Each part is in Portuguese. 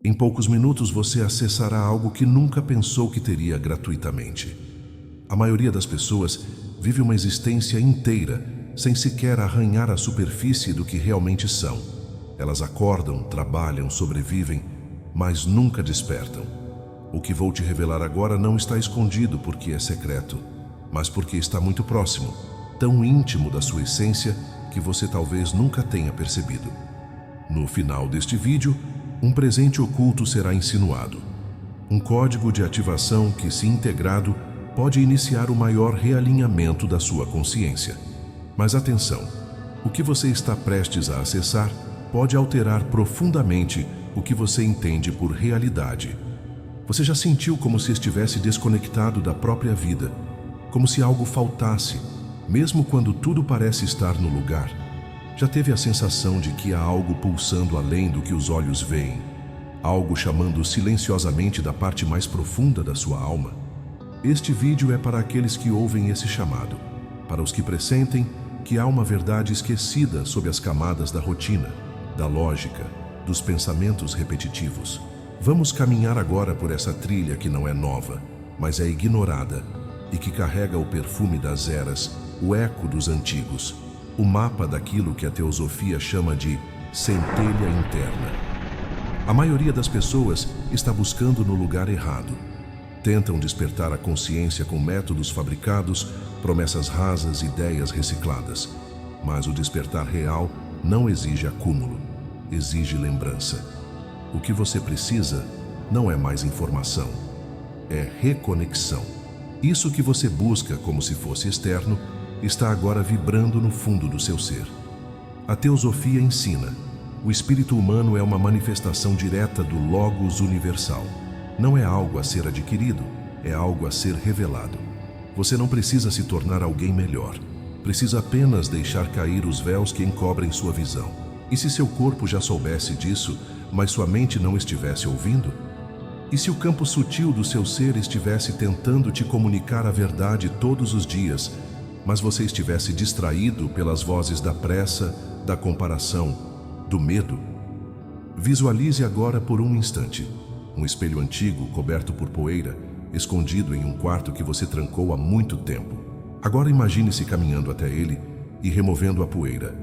Em poucos minutos você acessará algo que nunca pensou que teria gratuitamente. A maioria das pessoas vive uma existência inteira sem sequer arranhar a superfície do que realmente são. Elas acordam, trabalham, sobrevivem, mas nunca despertam. O que vou te revelar agora não está escondido porque é secreto, mas porque está muito próximo, tão íntimo da sua essência que você talvez nunca tenha percebido. No final deste vídeo, um presente oculto será insinuado. Um código de ativação que, se integrado, pode iniciar o maior realinhamento da sua consciência. Mas atenção, o que você está prestes a acessar pode alterar profundamente o que você entende por realidade. Você já sentiu como se estivesse desconectado da própria vida, como se algo faltasse, mesmo quando tudo parece estar no lugar? Já teve a sensação de que há algo pulsando além do que os olhos veem, algo chamando silenciosamente da parte mais profunda da sua alma? Este vídeo é para aqueles que ouvem esse chamado, para os que pressentem que há uma verdade esquecida sob as camadas da rotina, da lógica, dos pensamentos repetitivos. Vamos caminhar agora por essa trilha que não é nova, mas é ignorada e que carrega o perfume das eras, o eco dos antigos, o mapa daquilo que a teosofia chama de centelha interna. A maioria das pessoas está buscando no lugar errado. Tentam despertar a consciência com métodos fabricados, promessas rasas, ideias recicladas. Mas o despertar real não exige acúmulo, exige lembrança. O que você precisa não é mais informação, é reconexão. Isso que você busca como se fosse externo está agora vibrando no fundo do seu ser. A teosofia ensina: o espírito humano é uma manifestação direta do Logos universal. Não é algo a ser adquirido, é algo a ser revelado. Você não precisa se tornar alguém melhor. Precisa apenas deixar cair os véus que encobrem sua visão. E se seu corpo já soubesse disso, mas sua mente não estivesse ouvindo? E se o campo sutil do seu ser estivesse tentando te comunicar a verdade todos os dias, mas você estivesse distraído pelas vozes da pressa, da comparação, do medo? Visualize agora por um instante um espelho antigo coberto por poeira, escondido em um quarto que você trancou há muito tempo. Agora imagine-se caminhando até ele e removendo a poeira.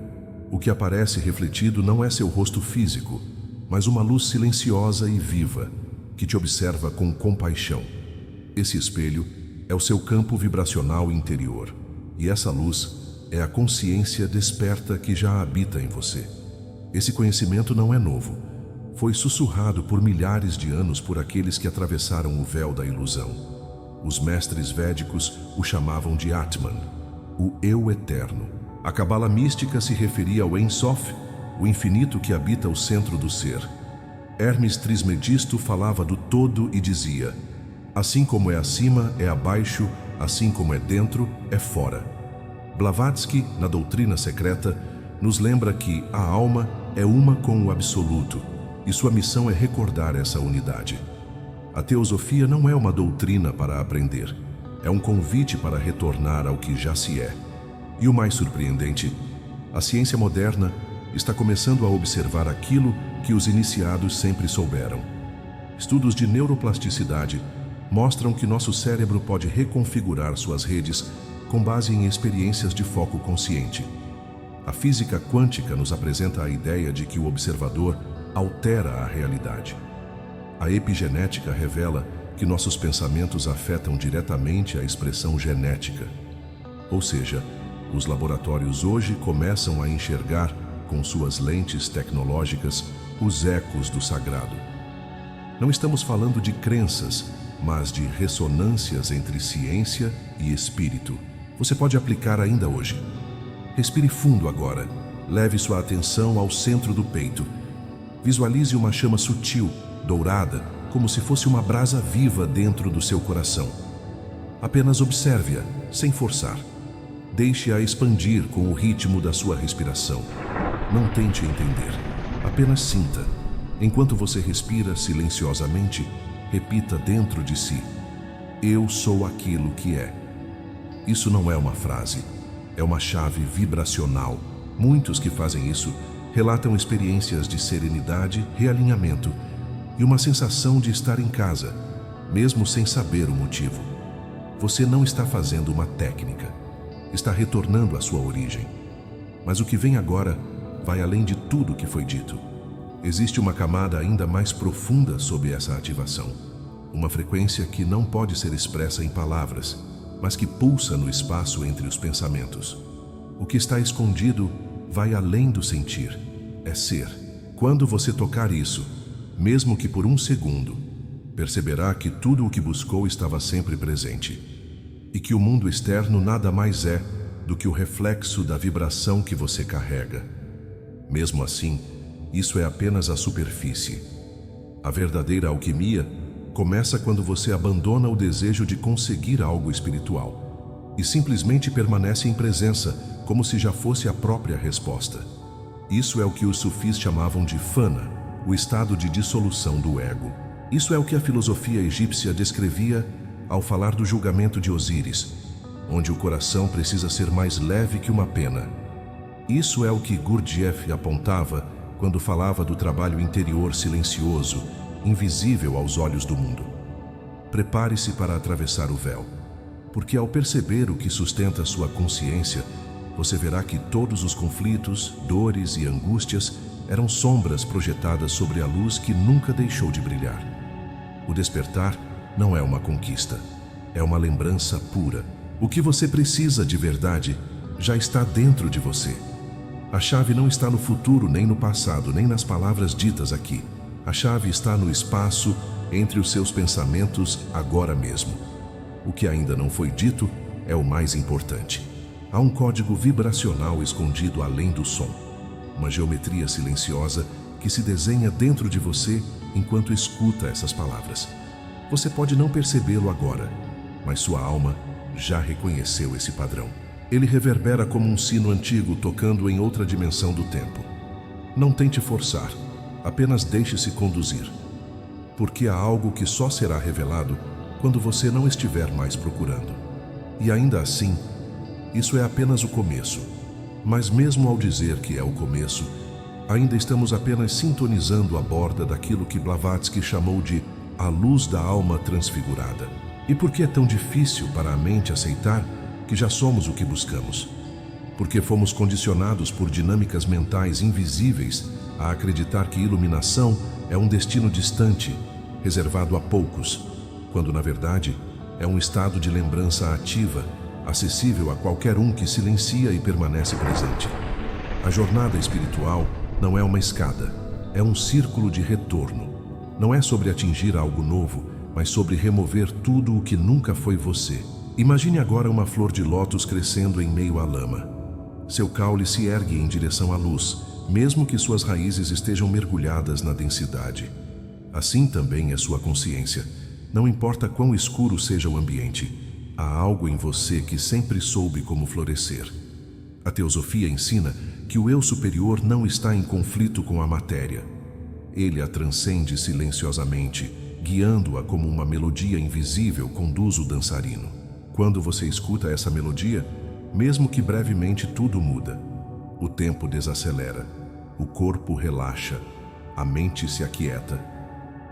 O que aparece refletido não é seu rosto físico, mas uma luz silenciosa e viva, que te observa com compaixão. Esse espelho é o seu campo vibracional interior, e essa luz é a consciência desperta que já habita em você. Esse conhecimento não é novo. Foi sussurrado por milhares de anos por aqueles que atravessaram o véu da ilusão. Os mestres védicos o chamavam de Atman, o Eu Eterno. A cabala mística se referia ao Ein Sof, o infinito que habita o centro do ser. Hermes Trismegisto falava do todo e dizia: assim como é acima, é abaixo, assim como é dentro, é fora. Blavatsky, na Doutrina Secreta, nos lembra que a alma é uma com o absoluto, e sua missão é recordar essa unidade. A teosofia não é uma doutrina para aprender, é um convite para retornar ao que já se é. E o mais surpreendente, a ciência moderna está começando a observar aquilo que os iniciados sempre souberam. Estudos de neuroplasticidade mostram que nosso cérebro pode reconfigurar suas redes com base em experiências de foco consciente. A física quântica nos apresenta a ideia de que o observador altera a realidade. A epigenética revela que nossos pensamentos afetam diretamente a expressão genética. Ou seja, os laboratórios hoje começam a enxergar, com suas lentes tecnológicas, os ecos do sagrado. Não estamos falando de crenças, mas de ressonâncias entre ciência e espírito. Você pode aplicar ainda hoje. Respire fundo agora. Leve sua atenção ao centro do peito. Visualize uma chama sutil, dourada, como se fosse uma brasa viva dentro do seu coração. Apenas observe-a, sem forçar. Deixe-a expandir com o ritmo da sua respiração. Não tente entender, apenas sinta. Enquanto você respira silenciosamente, repita dentro de si: eu sou aquilo que é. Isso não é uma frase, é uma chave vibracional. Muitos que fazem isso relatam experiências de serenidade, realinhamento e uma sensação de estar em casa, mesmo sem saber o motivo. Você não está fazendo uma técnica, está retornando à sua origem. Mas o que vem agora vai além de tudo que foi dito. Existe uma camada ainda mais profunda sob essa ativação, uma frequência que não pode ser expressa em palavras, mas que pulsa no espaço entre os pensamentos. O que está escondido vai além do sentir, é ser. Quando você tocar isso, mesmo que por um segundo, perceberá que tudo o que buscou estava sempre presente, e que o mundo externo nada mais é do que o reflexo da vibração que você carrega. Mesmo assim, isso é apenas a superfície. A verdadeira alquimia começa quando você abandona o desejo de conseguir algo espiritual e simplesmente permanece em presença, como se já fosse a própria resposta. Isso é o que os sufis chamavam de fana, o estado de dissolução do ego. Isso é o que a filosofia egípcia descrevia ao falar do julgamento de Osíris, onde o coração precisa ser mais leve que uma pena. Isso é o que Gurdjieff apontava quando falava do trabalho interior silencioso, invisível aos olhos do mundo. Prepare-se para atravessar o véu, porque ao perceber o que sustenta sua consciência, você verá que todos os conflitos, dores e angústias eram sombras projetadas sobre a luz que nunca deixou de brilhar. O despertar não é uma conquista, é uma lembrança pura. O que você precisa de verdade já está dentro de você. A chave não está no futuro, nem no passado, nem nas palavras ditas aqui. A chave está no espaço entre os seus pensamentos agora mesmo. O que ainda não foi dito é o mais importante. Há um código vibracional escondido além do som. Uma geometria silenciosa que se desenha dentro de você enquanto escuta essas palavras. Você pode não percebê-lo agora, mas sua alma já reconheceu esse padrão. Ele reverbera como um sino antigo tocando em outra dimensão do tempo. Não tente forçar, apenas deixe-se conduzir. Porque há algo que só será revelado quando você não estiver mais procurando. E ainda assim, isso é apenas o começo. Mas mesmo ao dizer que é o começo, ainda estamos apenas sintonizando a borda daquilo que Blavatsky chamou de a luz da alma transfigurada. E por que é tão difícil para a mente aceitar que já somos o que buscamos? Porque fomos condicionados por dinâmicas mentais invisíveis a acreditar que iluminação é um destino distante, reservado a poucos, quando na verdade é um estado de lembrança ativa, acessível a qualquer um que silencia e permanece presente. A jornada espiritual não é uma escada, é um círculo de retorno. Não é sobre atingir algo novo, mas sobre remover tudo o que nunca foi você. Imagine agora uma flor de lótus crescendo em meio à lama. Seu caule se ergue em direção à luz, mesmo que suas raízes estejam mergulhadas na densidade. Assim também é sua consciência. Não importa quão escuro seja o ambiente, há algo em você que sempre soube como florescer. A teosofia ensina que o eu superior não está em conflito com a matéria. Ele a transcende silenciosamente, guiando-a como uma melodia invisível conduz o dançarino. Quando você escuta essa melodia, mesmo que brevemente, tudo muda. O tempo desacelera, o corpo relaxa, a mente se aquieta.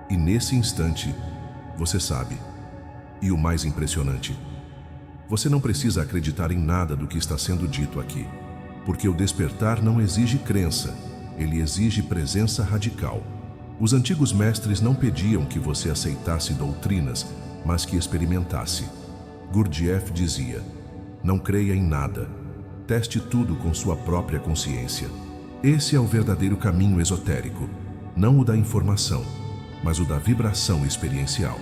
E nesse instante, você sabe. E o mais impressionante, você não precisa acreditar em nada do que está sendo dito aqui, porque o despertar não exige crença, ele exige presença radical. Os antigos mestres não pediam que você aceitasse doutrinas, mas que experimentasse. Gurdjieff dizia: não creia em nada, teste tudo com sua própria consciência. Esse é o verdadeiro caminho esotérico, não o da informação, mas o da vibração experiencial.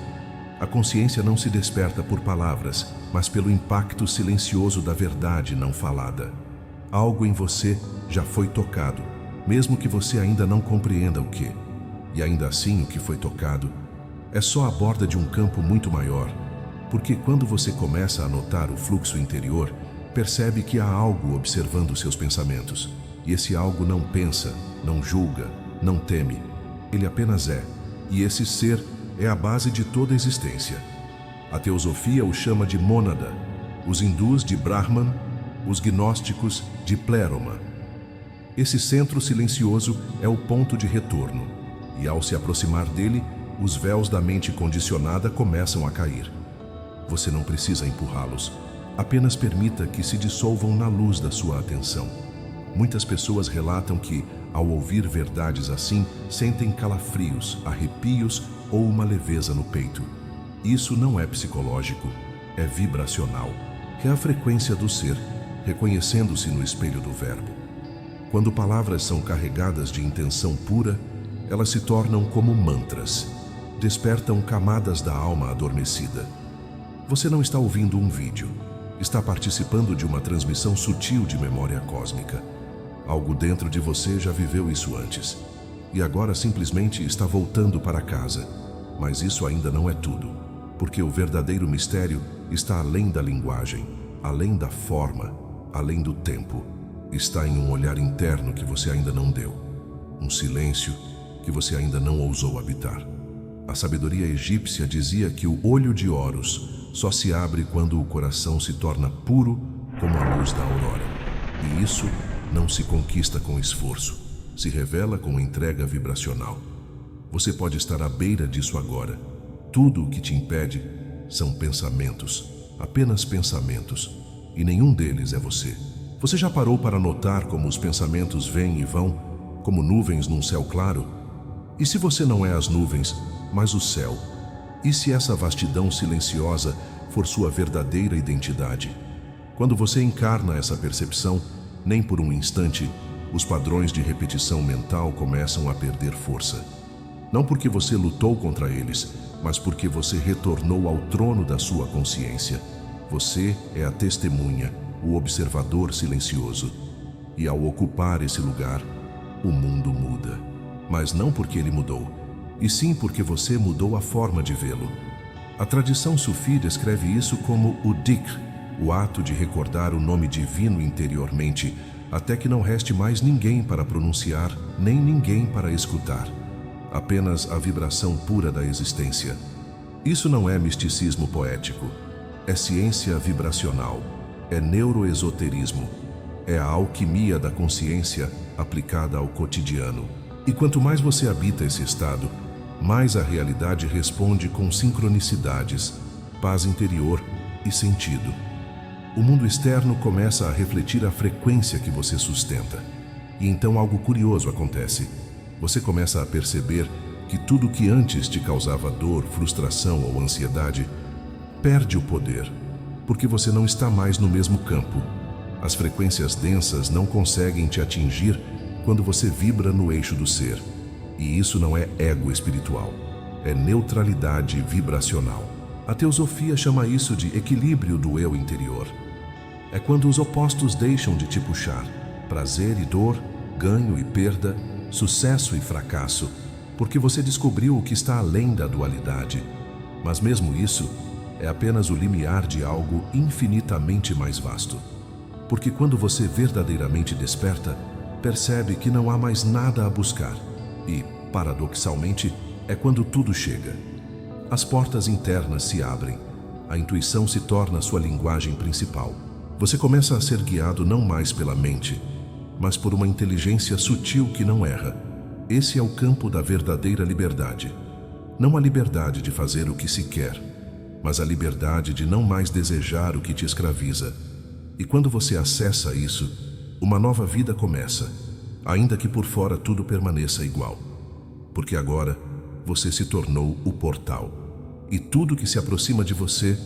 A consciência não se desperta por palavras, mas pelo impacto silencioso da verdade não falada. Algo em você já foi tocado, mesmo que você ainda não compreenda o que. E ainda assim o que foi tocado é só a borda de um campo muito maior, porque quando você começa a notar o fluxo interior, percebe que há algo observando seus pensamentos. E esse algo não pensa, não julga, não teme. Ele apenas é. E esse ser é a base de toda a existência. A teosofia o chama de mônada, os hindus de Brahman, os gnósticos de Pléroma. Esse centro silencioso é o ponto de retorno, e ao se aproximar dele, os véus da mente condicionada começam a cair. Você não precisa empurrá-los. Apenas permita que se dissolvam na luz da sua atenção. Muitas pessoas relatam que, ao ouvir verdades assim, sentem calafrios, arrepios ou uma leveza no peito. Isso não é psicológico, é vibracional. É a frequência do ser, reconhecendo-se no espelho do verbo. Quando palavras são carregadas de intenção pura, elas se tornam como mantras. Despertam camadas da alma adormecida. Você não está ouvindo um vídeo. Está participando de uma transmissão sutil de memória cósmica. Algo dentro de você já viveu isso antes. E agora simplesmente está voltando para casa. Mas isso ainda não é tudo. Porque o verdadeiro mistério está além da linguagem, além da forma, além do tempo. Está em um olhar interno que você ainda não deu. Um silêncio que você ainda não ousou habitar. A sabedoria egípcia dizia que o olho de Horus só se abre quando o coração se torna puro como a luz da aurora. E isso não se conquista com esforço, se revela com entrega vibracional. Você pode estar à beira disso agora. Tudo o que te impede são pensamentos, apenas pensamentos, e nenhum deles é você. Você já parou para notar como os pensamentos vêm e vão, como nuvens num céu claro? E se você não é as nuvens, mas o céu? E se essa vastidão silenciosa for sua verdadeira identidade? Quando você encarna essa percepção, nem por um instante, os padrões de repetição mental começam a perder força. Não porque você lutou contra eles, mas porque você retornou ao trono da sua consciência. Você é a testemunha, o observador silencioso. E ao ocupar esse lugar, o mundo muda. Mas não porque ele mudou, e sim porque você mudou a forma de vê-lo. A tradição sufi descreve isso como o dhikr, o ato de recordar o nome divino interiormente, até que não reste mais ninguém para pronunciar, nem ninguém para escutar. Apenas a vibração pura da existência. Isso não é misticismo poético, é ciência vibracional, é neuroesoterismo, é a alquimia da consciência aplicada ao cotidiano. E quanto mais você habita esse estado, mais a realidade responde com sincronicidades, paz interior e sentido. O mundo externo começa a refletir a frequência que você sustenta. E então algo curioso acontece. Você começa a perceber que tudo que antes te causava dor, frustração ou ansiedade perde o poder, porque você não está mais no mesmo campo. As frequências densas não conseguem te atingir quando você vibra no eixo do ser. E isso não é ego espiritual, é neutralidade vibracional. A teosofia chama isso de equilíbrio do eu interior. É quando os opostos deixam de te puxar, prazer e dor, ganho e perda, sucesso e fracasso, porque você descobriu o que está além da dualidade. Mas mesmo isso é apenas o limiar de algo infinitamente mais vasto. Porque quando você verdadeiramente desperta, percebe que não há mais nada a buscar. E, paradoxalmente, é quando tudo chega. As portas internas se abrem, a intuição se torna sua linguagem principal. Você começa a ser guiado não mais pela mente, mas por uma inteligência sutil que não erra. Esse é o campo da verdadeira liberdade. Não a liberdade de fazer o que se quer, mas a liberdade de não mais desejar o que te escraviza. E quando você acessa isso, uma nova vida começa, ainda que por fora tudo permaneça igual. Porque agora você se tornou o portal, e tudo que se aproxima de você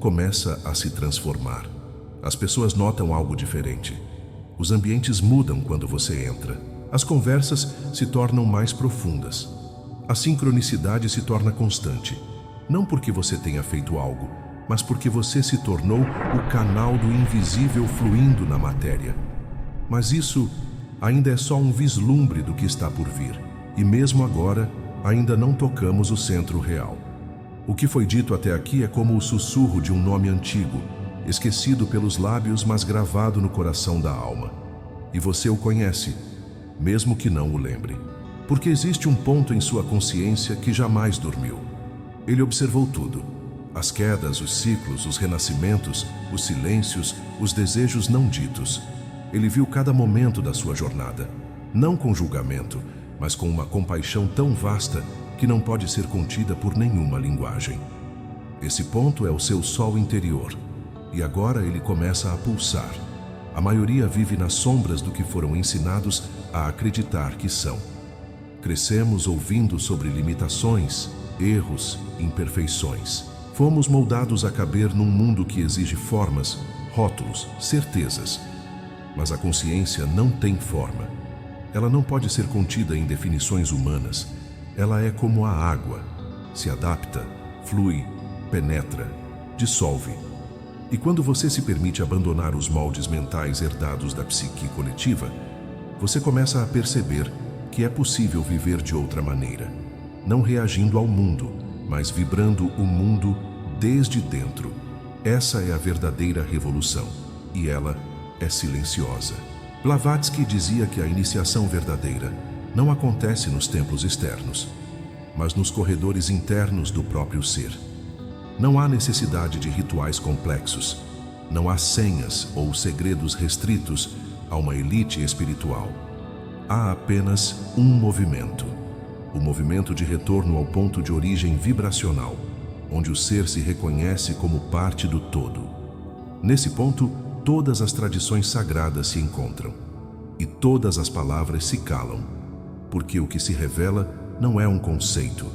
começa a se transformar. As pessoas notam algo diferente. Os ambientes mudam quando você entra. As conversas se tornam mais profundas. A sincronicidade se torna constante. Não porque você tenha feito algo, mas porque você se tornou o canal do invisível fluindo na matéria. Mas isso ainda é só um vislumbre do que está por vir. E mesmo agora, ainda não tocamos o centro real. O que foi dito até aqui é como o sussurro de um nome antigo, esquecido pelos lábios, mas gravado no coração da alma. E você o conhece, mesmo que não o lembre. Porque existe um ponto em sua consciência que jamais dormiu. Ele observou tudo. As quedas, os ciclos, os renascimentos, os silêncios, os desejos não ditos. Ele viu cada momento da sua jornada, não com julgamento, mas com uma compaixão tão vasta que não pode ser contida por nenhuma linguagem. Esse ponto é o seu sol interior, e agora ele começa a pulsar. A maioria vive nas sombras do que foram ensinados a acreditar que são. Crescemos ouvindo sobre limitações, erros, imperfeições. Fomos moldados a caber num mundo que exige formas, rótulos, certezas. Mas a consciência não tem forma. Ela não pode ser contida em definições humanas. Ela é como a água. Se adapta, flui, penetra, dissolve. E quando você se permite abandonar os moldes mentais herdados da psique coletiva, você começa a perceber que é possível viver de outra maneira, não reagindo ao mundo, mas vibrando o mundo desde dentro. Essa é a verdadeira revolução, e ela é silenciosa. Blavatsky dizia que a iniciação verdadeira não acontece nos templos externos, mas nos corredores internos do próprio ser. Não há necessidade de rituais complexos. Não há senhas ou segredos restritos a uma elite espiritual. Há apenas um movimento. O movimento de retorno ao ponto de origem vibracional, onde o ser se reconhece como parte do todo. Nesse ponto, todas as tradições sagradas se encontram. E todas as palavras se calam. Porque o que se revela não é um conceito.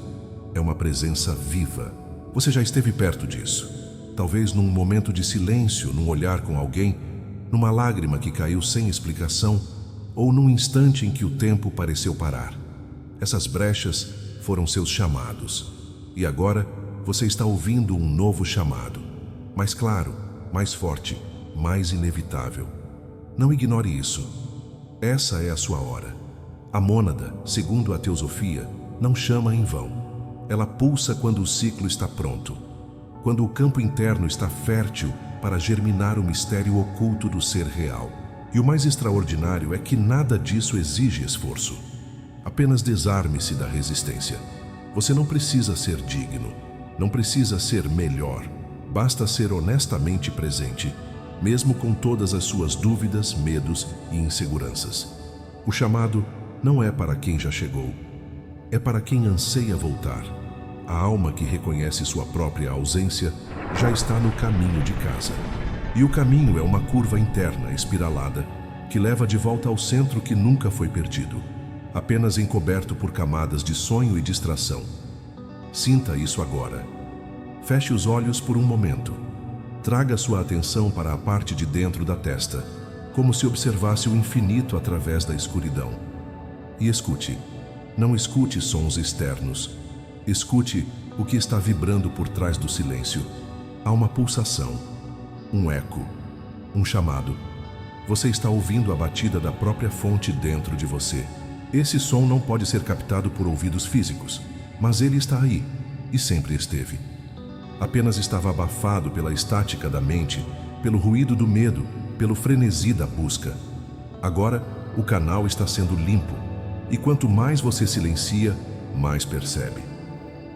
É uma presença viva. Você já esteve perto disso. Talvez num momento de silêncio, num olhar com alguém, numa lágrima que caiu sem explicação, ou num instante em que o tempo pareceu parar. Essas brechas foram seus chamados. E agora você está ouvindo um novo chamado. Mais claro, mais forte, mais inevitável. Não ignore isso. Essa é a sua hora. A mônada, segundo a teosofia, não chama em vão. Ela pulsa quando o ciclo está pronto, quando o campo interno está fértil para germinar o mistério oculto do ser real. E o mais extraordinário é que nada disso exige esforço. Apenas desarme-se da resistência. Você não precisa ser digno, não precisa ser melhor. Basta ser honestamente presente, mesmo com todas as suas dúvidas, medos e inseguranças. O chamado não é para quem já chegou. É para quem anseia voltar. A alma que reconhece sua própria ausência já está no caminho de casa. E o caminho é uma curva interna espiralada que leva de volta ao centro que nunca foi perdido, apenas encoberto por camadas de sonho e distração. Sinta isso agora. Feche os olhos por um momento. Traga sua atenção para a parte de dentro da testa, como se observasse o infinito através da escuridão. E escute. Não escute sons externos. Escute o que está vibrando por trás do silêncio. Há uma pulsação, um eco, um chamado. Você está ouvindo a batida da própria fonte dentro de você. Esse som não pode ser captado por ouvidos físicos, mas ele está aí e sempre esteve. Apenas estava abafado pela estática da mente, pelo ruído do medo, pelo frenesi da busca. Agora, o canal está sendo limpo. E quanto mais você silencia, mais percebe.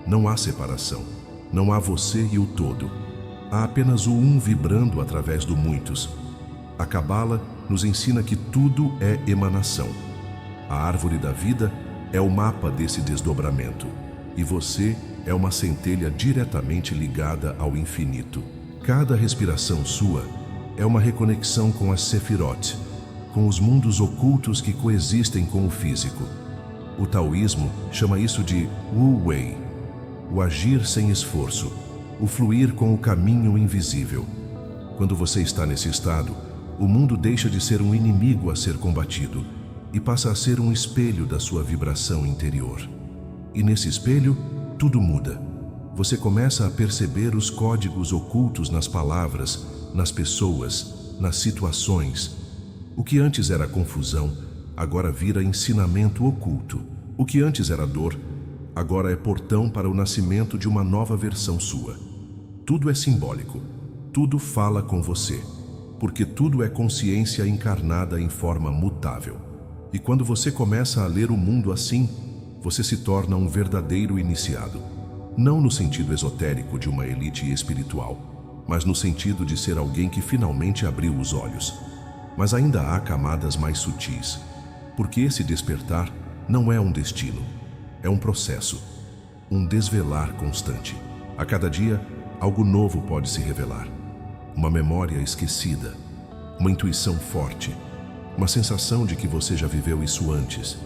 Não há separação. Não há você e o todo. Há apenas o um vibrando através do muitos. A Cabala nos ensina que tudo é emanação. A árvore da vida é o mapa desse desdobramento. E você é uma centelha diretamente ligada ao infinito. Cada respiração sua é uma reconexão com as Sefirot, com os mundos ocultos que coexistem com o físico. O taoísmo chama isso de Wu Wei, o agir sem esforço, o fluir com o caminho invisível. Quando você está nesse estado, o mundo deixa de ser um inimigo a ser combatido e passa a ser um espelho da sua vibração interior. E nesse espelho, tudo muda. Você começa a perceber os códigos ocultos nas palavras, nas pessoas, nas situações. O que antes era confusão, agora vira ensinamento oculto. O que antes era dor, agora é portão para o nascimento de uma nova versão sua. Tudo é simbólico, tudo fala com você, porque tudo é consciência encarnada em forma mutável. E quando você começa a ler o mundo assim, você se torna um verdadeiro iniciado. Não no sentido esotérico de uma elite espiritual, mas no sentido de ser alguém que finalmente abriu os olhos. Mas ainda há camadas mais sutis, porque esse despertar não é um destino, é um processo. um desvelar constante. A cada dia, algo novo pode se revelar. Uma memória esquecida, uma intuição forte, uma sensação de que você já viveu isso antes,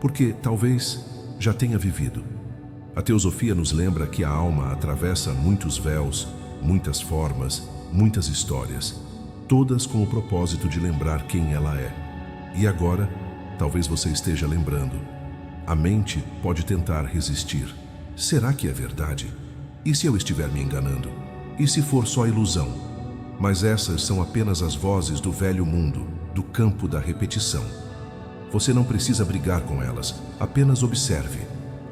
porque talvez já tenha vivido. A teosofia nos lembra que a alma atravessa muitos véus, muitas formas, muitas histórias, todas com o propósito de lembrar quem ela é. E agora, talvez você esteja lembrando. A mente pode tentar resistir. Será que é verdade? E se eu estiver me enganando? E se for só ilusão? Mas essas são apenas as vozes do velho mundo, do campo da repetição. Você não precisa brigar com elas, apenas observe.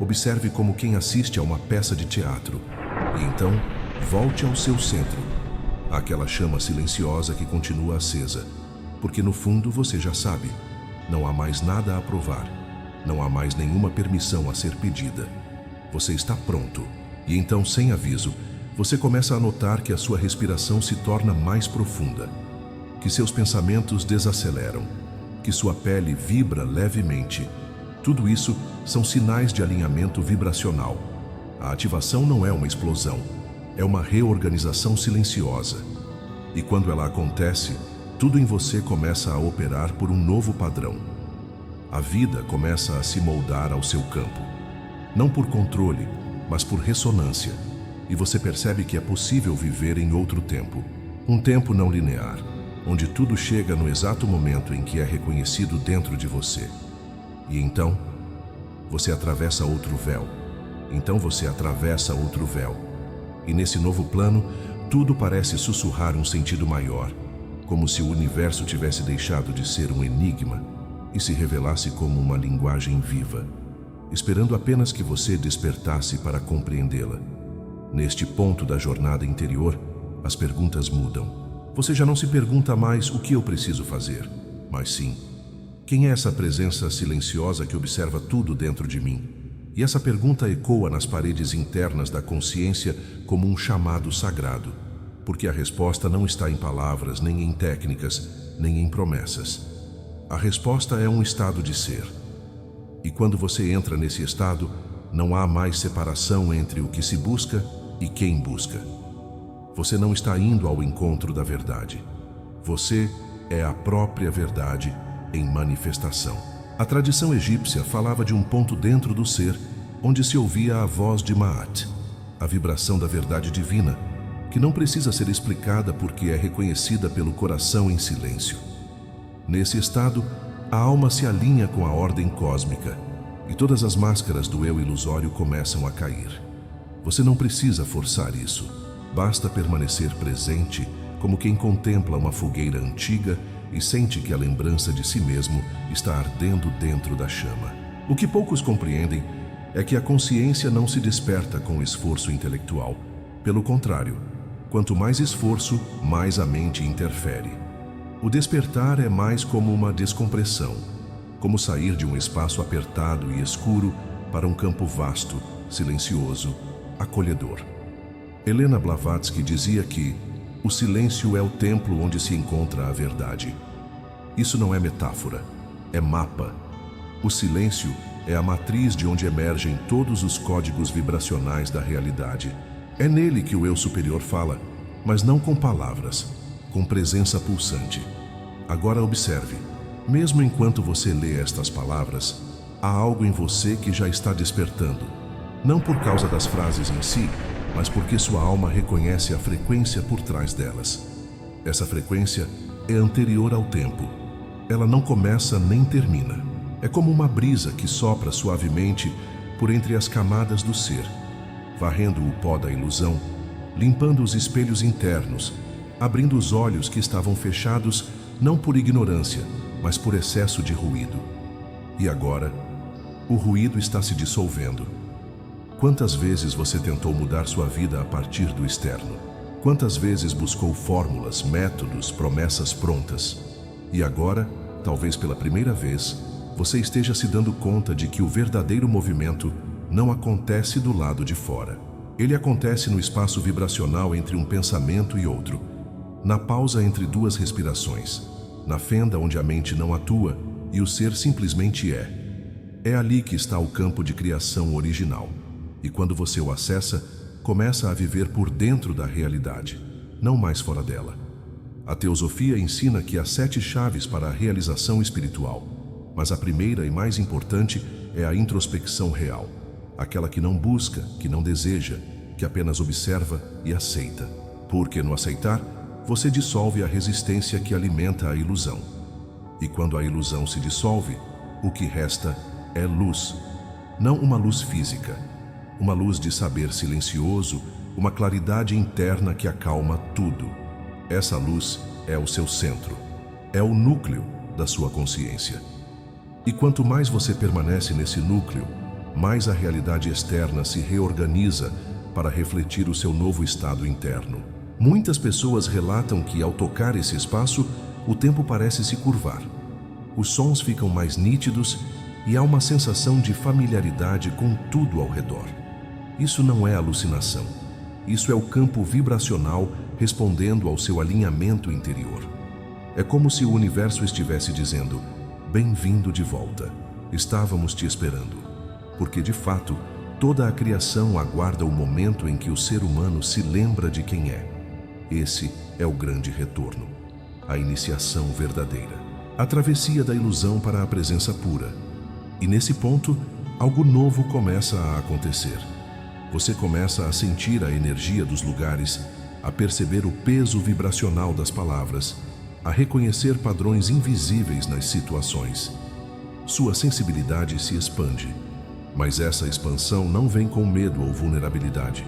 Observe como quem assiste a uma peça de teatro. E então, volte ao seu centro, àquela chama silenciosa que continua acesa, porque no fundo você já sabe, não há mais nada a provar, não há mais nenhuma permissão a ser pedida. Você está pronto, e então, sem aviso, você começa a notar que a sua respiração se torna mais profunda, que seus pensamentos desaceleram, que sua pele vibra levemente. Tudo isso são sinais de alinhamento vibracional. A ativação não é uma explosão, é uma reorganização silenciosa. E quando ela acontece, tudo em você começa a operar por um novo padrão. A vida começa a se moldar ao seu campo. Não por controle, mas por ressonância. E você percebe que é possível viver em outro tempo. Um tempo não linear, onde tudo chega no exato momento em que é reconhecido dentro de você. E então, você atravessa outro véu. Então você atravessa outro véu. E nesse novo plano, tudo parece sussurrar um sentido maior, como se o universo tivesse deixado de ser um enigma e se revelasse como uma linguagem viva, esperando apenas que você despertasse para compreendê-la. Neste ponto da jornada interior, as perguntas mudam. Você já não se pergunta mais o que eu preciso fazer, mas sim, quem é essa presença silenciosa que observa tudo dentro de mim? E essa pergunta ecoa nas paredes internas da consciência como um chamado sagrado, porque a resposta não está em palavras, nem em técnicas, nem em promessas. A resposta é um estado de ser. E quando você entra nesse estado, não há mais separação entre o que se busca e quem busca. Você não está indo ao encontro da verdade. Você é a própria verdade em manifestação. A tradição egípcia falava de um ponto dentro do ser, onde se ouvia a voz de Ma'at, a vibração da verdade divina, que não precisa ser explicada porque é reconhecida pelo coração em silêncio. Nesse estado, a alma se alinha com a ordem cósmica e todas as máscaras do eu ilusório começam a cair. Você não precisa forçar isso, basta permanecer presente como quem contempla uma fogueira antiga e sente que a lembrança de si mesmo está ardendo dentro da chama. O que poucos compreendem é que a consciência não se desperta com esforço intelectual. Pelo contrário, quanto mais esforço, mais a mente interfere. O despertar é mais como uma descompressão, como sair de um espaço apertado e escuro para um campo vasto, silencioso, acolhedor. Helena Blavatsky dizia que o silêncio é o templo onde se encontra a verdade. Isso não é metáfora, é mapa. O silêncio é a matriz de onde emergem todos os códigos vibracionais da realidade. É nele que o eu superior fala, mas não com palavras, com presença pulsante. Agora observe, mesmo enquanto você lê estas palavras, há algo em você que já está despertando. Não por causa das frases em si, mas porque sua alma reconhece a frequência por trás delas. Essa frequência é anterior ao tempo. Ela não começa nem termina. É como uma brisa que sopra suavemente por entre as camadas do ser, varrendo o pó da ilusão, limpando os espelhos internos, abrindo os olhos que estavam fechados não por ignorância, mas por excesso de ruído. E agora, o ruído está se dissolvendo. Quantas vezes você tentou mudar sua vida a partir do externo? Quantas vezes buscou fórmulas, métodos, promessas prontas? E agora, talvez pela primeira vez, você esteja se dando conta de que o verdadeiro movimento não acontece do lado de fora. Ele acontece no espaço vibracional entre um pensamento e outro, na pausa entre duas respirações, na fenda onde a mente não atua e o ser simplesmente é. É ali que está o campo de criação original. E quando você o acessa, começa a viver por dentro da realidade, não mais fora dela. A teosofia ensina que há 7 chaves para a realização espiritual, mas a primeira e mais importante é a introspecção real, aquela que não busca, que não deseja, que apenas observa e aceita. Porque no aceitar, você dissolve a resistência que alimenta a ilusão. E quando a ilusão se dissolve, o que resta é luz, não uma luz física, uma luz de saber silencioso, uma claridade interna que acalma tudo. Essa luz é o seu centro, é o núcleo da sua consciência. E quanto mais você permanece nesse núcleo, mais a realidade externa se reorganiza para refletir o seu novo estado interno. Muitas pessoas relatam que, ao tocar esse espaço, o tempo parece se curvar. Os sons ficam mais nítidos e há uma sensação de familiaridade com tudo ao redor. Isso não é alucinação. Isso é o campo vibracional respondendo ao seu alinhamento interior. É como se o universo estivesse dizendo: bem-vindo de volta. Estávamos te esperando. Porque, de fato, toda a criação aguarda o momento em que o ser humano se lembra de quem é. Esse é o grande retorno, a iniciação verdadeira, a travessia da ilusão para a presença pura. E nesse ponto, algo novo começa a acontecer. Você começa a sentir a energia dos lugares, a perceber o peso vibracional das palavras, a reconhecer padrões invisíveis nas situações. Sua sensibilidade se expande, mas essa expansão não vem com medo ou vulnerabilidade.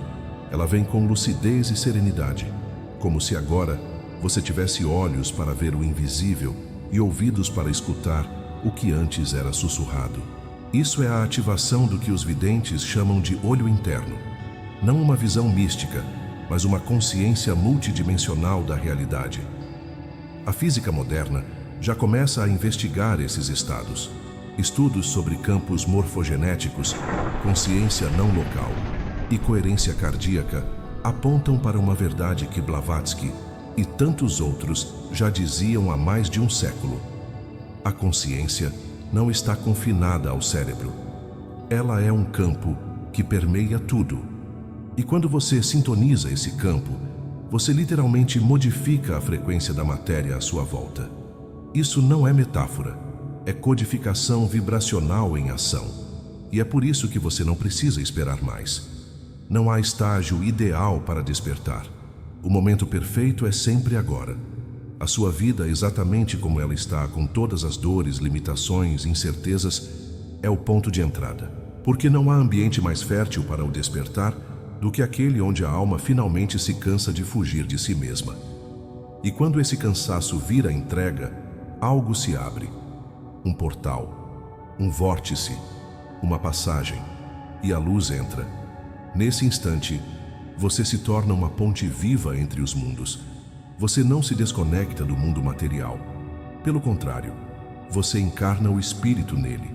Ela vem com lucidez e serenidade, como se agora você tivesse olhos para ver o invisível e ouvidos para escutar o que antes era sussurrado. Isso é a ativação do que os videntes chamam de olho interno. Não uma visão mística, mas uma consciência multidimensional da realidade. A física moderna já começa a investigar esses estados. Estudos sobre campos morfogenéticos, consciência não local e coerência cardíaca apontam para uma verdade que Blavatsky e tantos outros já diziam há mais de um século. A consciência não está confinada ao cérebro. Ela é um campo que permeia tudo. E quando você sintoniza esse campo, você literalmente modifica a frequência da matéria à sua volta. Isso não é metáfora, é codificação vibracional em ação. E é por isso que você não precisa esperar mais. Não há estágio ideal para despertar. O momento perfeito é sempre agora. A sua vida, exatamente como ela está, com todas as dores, limitações, incertezas, é o ponto de entrada. Porque não há ambiente mais fértil para o despertar do que aquele onde a alma finalmente se cansa de fugir de si mesma. E quando esse cansaço vira entrega, algo se abre. Um portal, um vórtice, uma passagem, e a luz entra. Nesse instante, você se torna uma ponte viva entre os mundos. Você não se desconecta do mundo material. Pelo contrário, você encarna o espírito nele.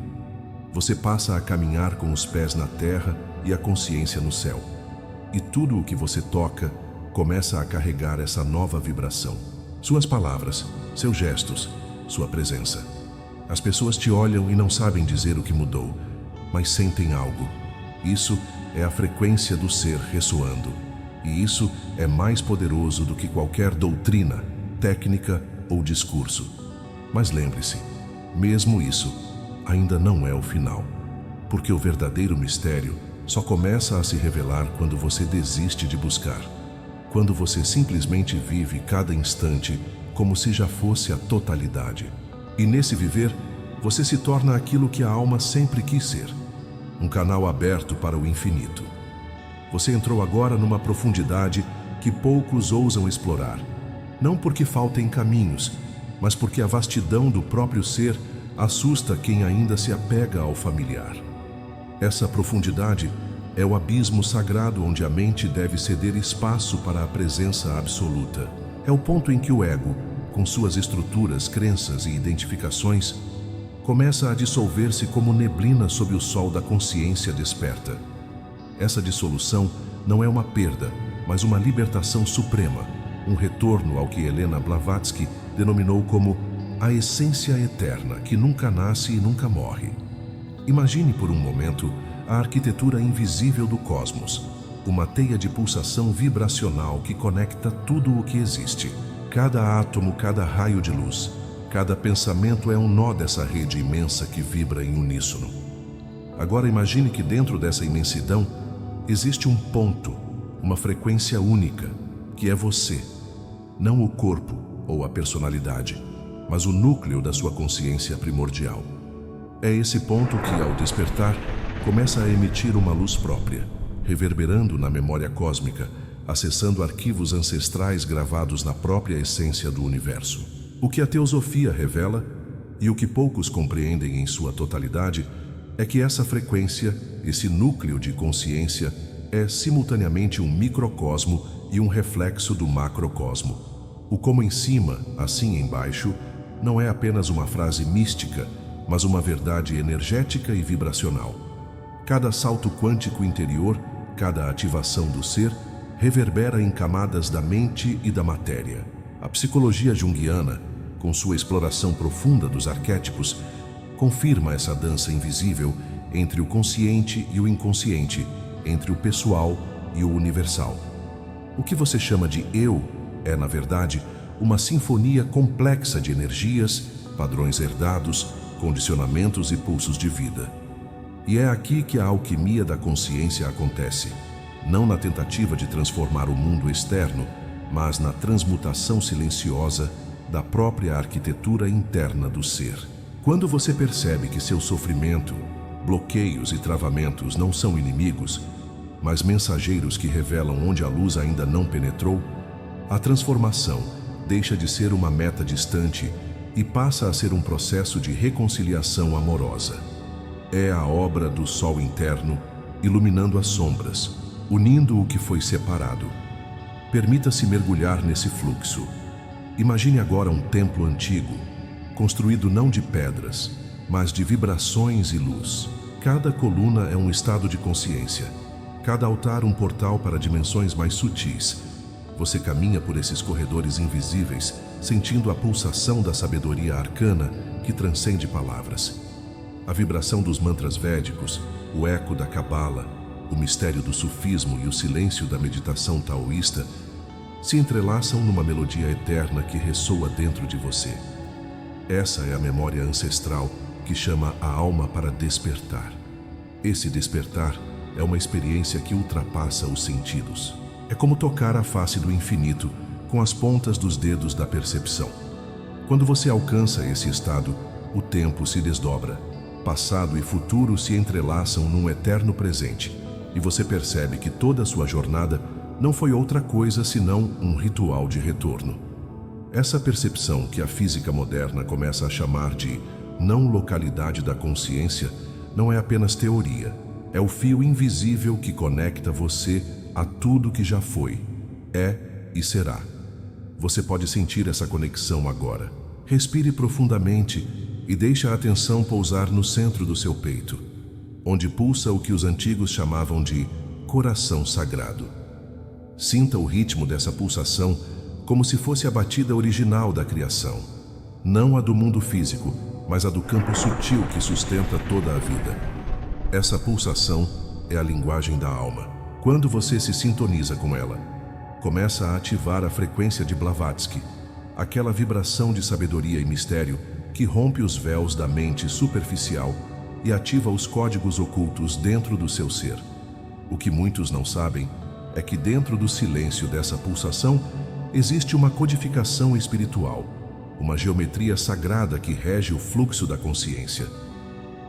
Você passa a caminhar com os pés na terra e a consciência no céu. E tudo o que você toca começa a carregar essa nova vibração. Suas palavras, seus gestos, sua presença. As pessoas te olham e não sabem dizer o que mudou, mas sentem algo. Isso é a frequência do ser ressoando. E isso é mais poderoso do que qualquer doutrina, técnica ou discurso. Mas lembre-se, mesmo isso ainda não é o final. Porque o verdadeiro mistério só começa a se revelar quando você desiste de buscar. Quando você simplesmente vive cada instante como se já fosse a totalidade. E nesse viver, você se torna aquilo que a alma sempre quis ser. Um canal aberto para o infinito. Você entrou agora numa profundidade que poucos ousam explorar. Não porque faltem caminhos, mas porque a vastidão do próprio ser assusta quem ainda se apega ao familiar. Essa profundidade é o abismo sagrado onde a mente deve ceder espaço para a presença absoluta. É o ponto em que o ego, com suas estruturas, crenças e identificações, começa a dissolver-se como neblina sob o sol da consciência desperta. Essa dissolução não é uma perda, mas uma libertação suprema, um retorno ao que Helena Blavatsky denominou como a essência eterna que nunca nasce e nunca morre. Imagine por um momento a arquitetura invisível do cosmos, uma teia de pulsação vibracional que conecta tudo o que existe. Cada átomo, cada raio de luz, cada pensamento é um nó dessa rede imensa que vibra em uníssono. Agora imagine que dentro dessa imensidão existe um ponto, uma frequência única, que é você. Não o corpo ou a personalidade, mas o núcleo da sua consciência primordial. É esse ponto que, ao despertar, começa a emitir uma luz própria, reverberando na memória cósmica, acessando arquivos ancestrais gravados na própria essência do universo. O que a teosofia revela, e o que poucos compreendem em sua totalidade, é que essa frequência, esse núcleo de consciência, é simultaneamente um microcosmo e um reflexo do macrocosmo. O como em cima, assim embaixo, não é apenas uma frase mística, mas uma verdade energética e vibracional. Cada salto quântico interior, cada ativação do ser, reverbera em camadas da mente e da matéria. A psicologia junguiana, com sua exploração profunda dos arquétipos, confirma essa dança invisível entre o consciente e o inconsciente, entre o pessoal e o universal. O que você chama de eu é, na verdade, uma sinfonia complexa de energias, padrões herdados, condicionamentos e pulsos de vida. E é aqui que a alquimia da consciência acontece, não na tentativa de transformar o mundo externo, mas na transmutação silenciosa da própria arquitetura interna do ser. Quando você percebe que seu sofrimento, bloqueios e travamentos não são inimigos, mas mensageiros que revelam onde a luz ainda não penetrou, a transformação deixa de ser uma meta distante e passa a ser um processo de reconciliação amorosa. É a obra do sol interno, iluminando as sombras, unindo o que foi separado. Permita-se mergulhar nesse fluxo. Imagine agora um templo antigo, construído não de pedras, mas de vibrações e luz. Cada coluna é um estado de consciência, cada altar um portal para dimensões mais sutis. Você caminha por esses corredores invisíveis, sentindo a pulsação da sabedoria arcana que transcende palavras. A vibração dos mantras védicos, o eco da cabala, o mistério do sufismo e o silêncio da meditação taoísta se entrelaçam numa melodia eterna que ressoa dentro de você. Essa é a memória ancestral que chama a alma para despertar. Esse despertar é uma experiência que ultrapassa os sentidos. É como tocar a face do infinito com as pontas dos dedos da percepção. Quando você alcança esse estado, o tempo se desdobra. Passado e futuro se entrelaçam num eterno presente, e você percebe que toda a sua jornada não foi outra coisa senão um ritual de retorno. Essa percepção que a física moderna começa a chamar de não localidade da consciência não é apenas teoria, é o fio invisível que conecta você a tudo que já foi, é e será. Você pode sentir essa conexão agora. Respire profundamente e deixe a atenção pousar no centro do seu peito, onde pulsa o que os antigos chamavam de coração sagrado. Sinta o ritmo dessa pulsação como se fosse a batida original da criação, não a do mundo físico, mas a do campo sutil que sustenta toda a vida. Essa pulsação é a linguagem da alma. Quando você se sintoniza com ela, começa a ativar a frequência de Blavatsky, aquela vibração de sabedoria e mistério que rompe os véus da mente superficial e ativa os códigos ocultos dentro do seu ser. O que muitos não sabem é que dentro do silêncio dessa pulsação existe uma codificação espiritual, uma geometria sagrada que rege o fluxo da consciência.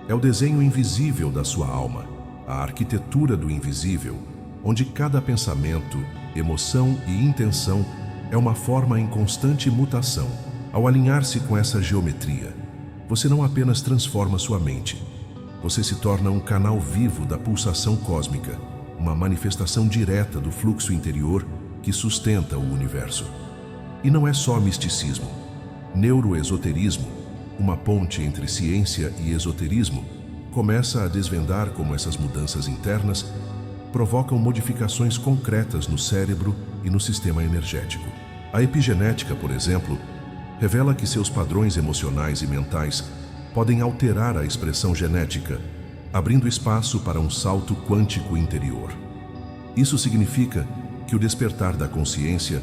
É o desenho invisível da sua alma, a arquitetura do invisível, onde cada pensamento, emoção e intenção é uma forma em constante mutação. Ao alinhar-se com essa geometria, você não apenas transforma sua mente, você se torna um canal vivo da pulsação cósmica, uma manifestação direta do fluxo interior que sustenta o universo. E não é só misticismo. Neuroesoterismo, uma ponte entre ciência e esoterismo, começa a desvendar como essas mudanças internas provocam modificações concretas no cérebro e no sistema energético. A epigenética, por exemplo, revela que seus padrões emocionais e mentais podem alterar a expressão genética, abrindo espaço para um salto quântico interior. Isso significa que o despertar da consciência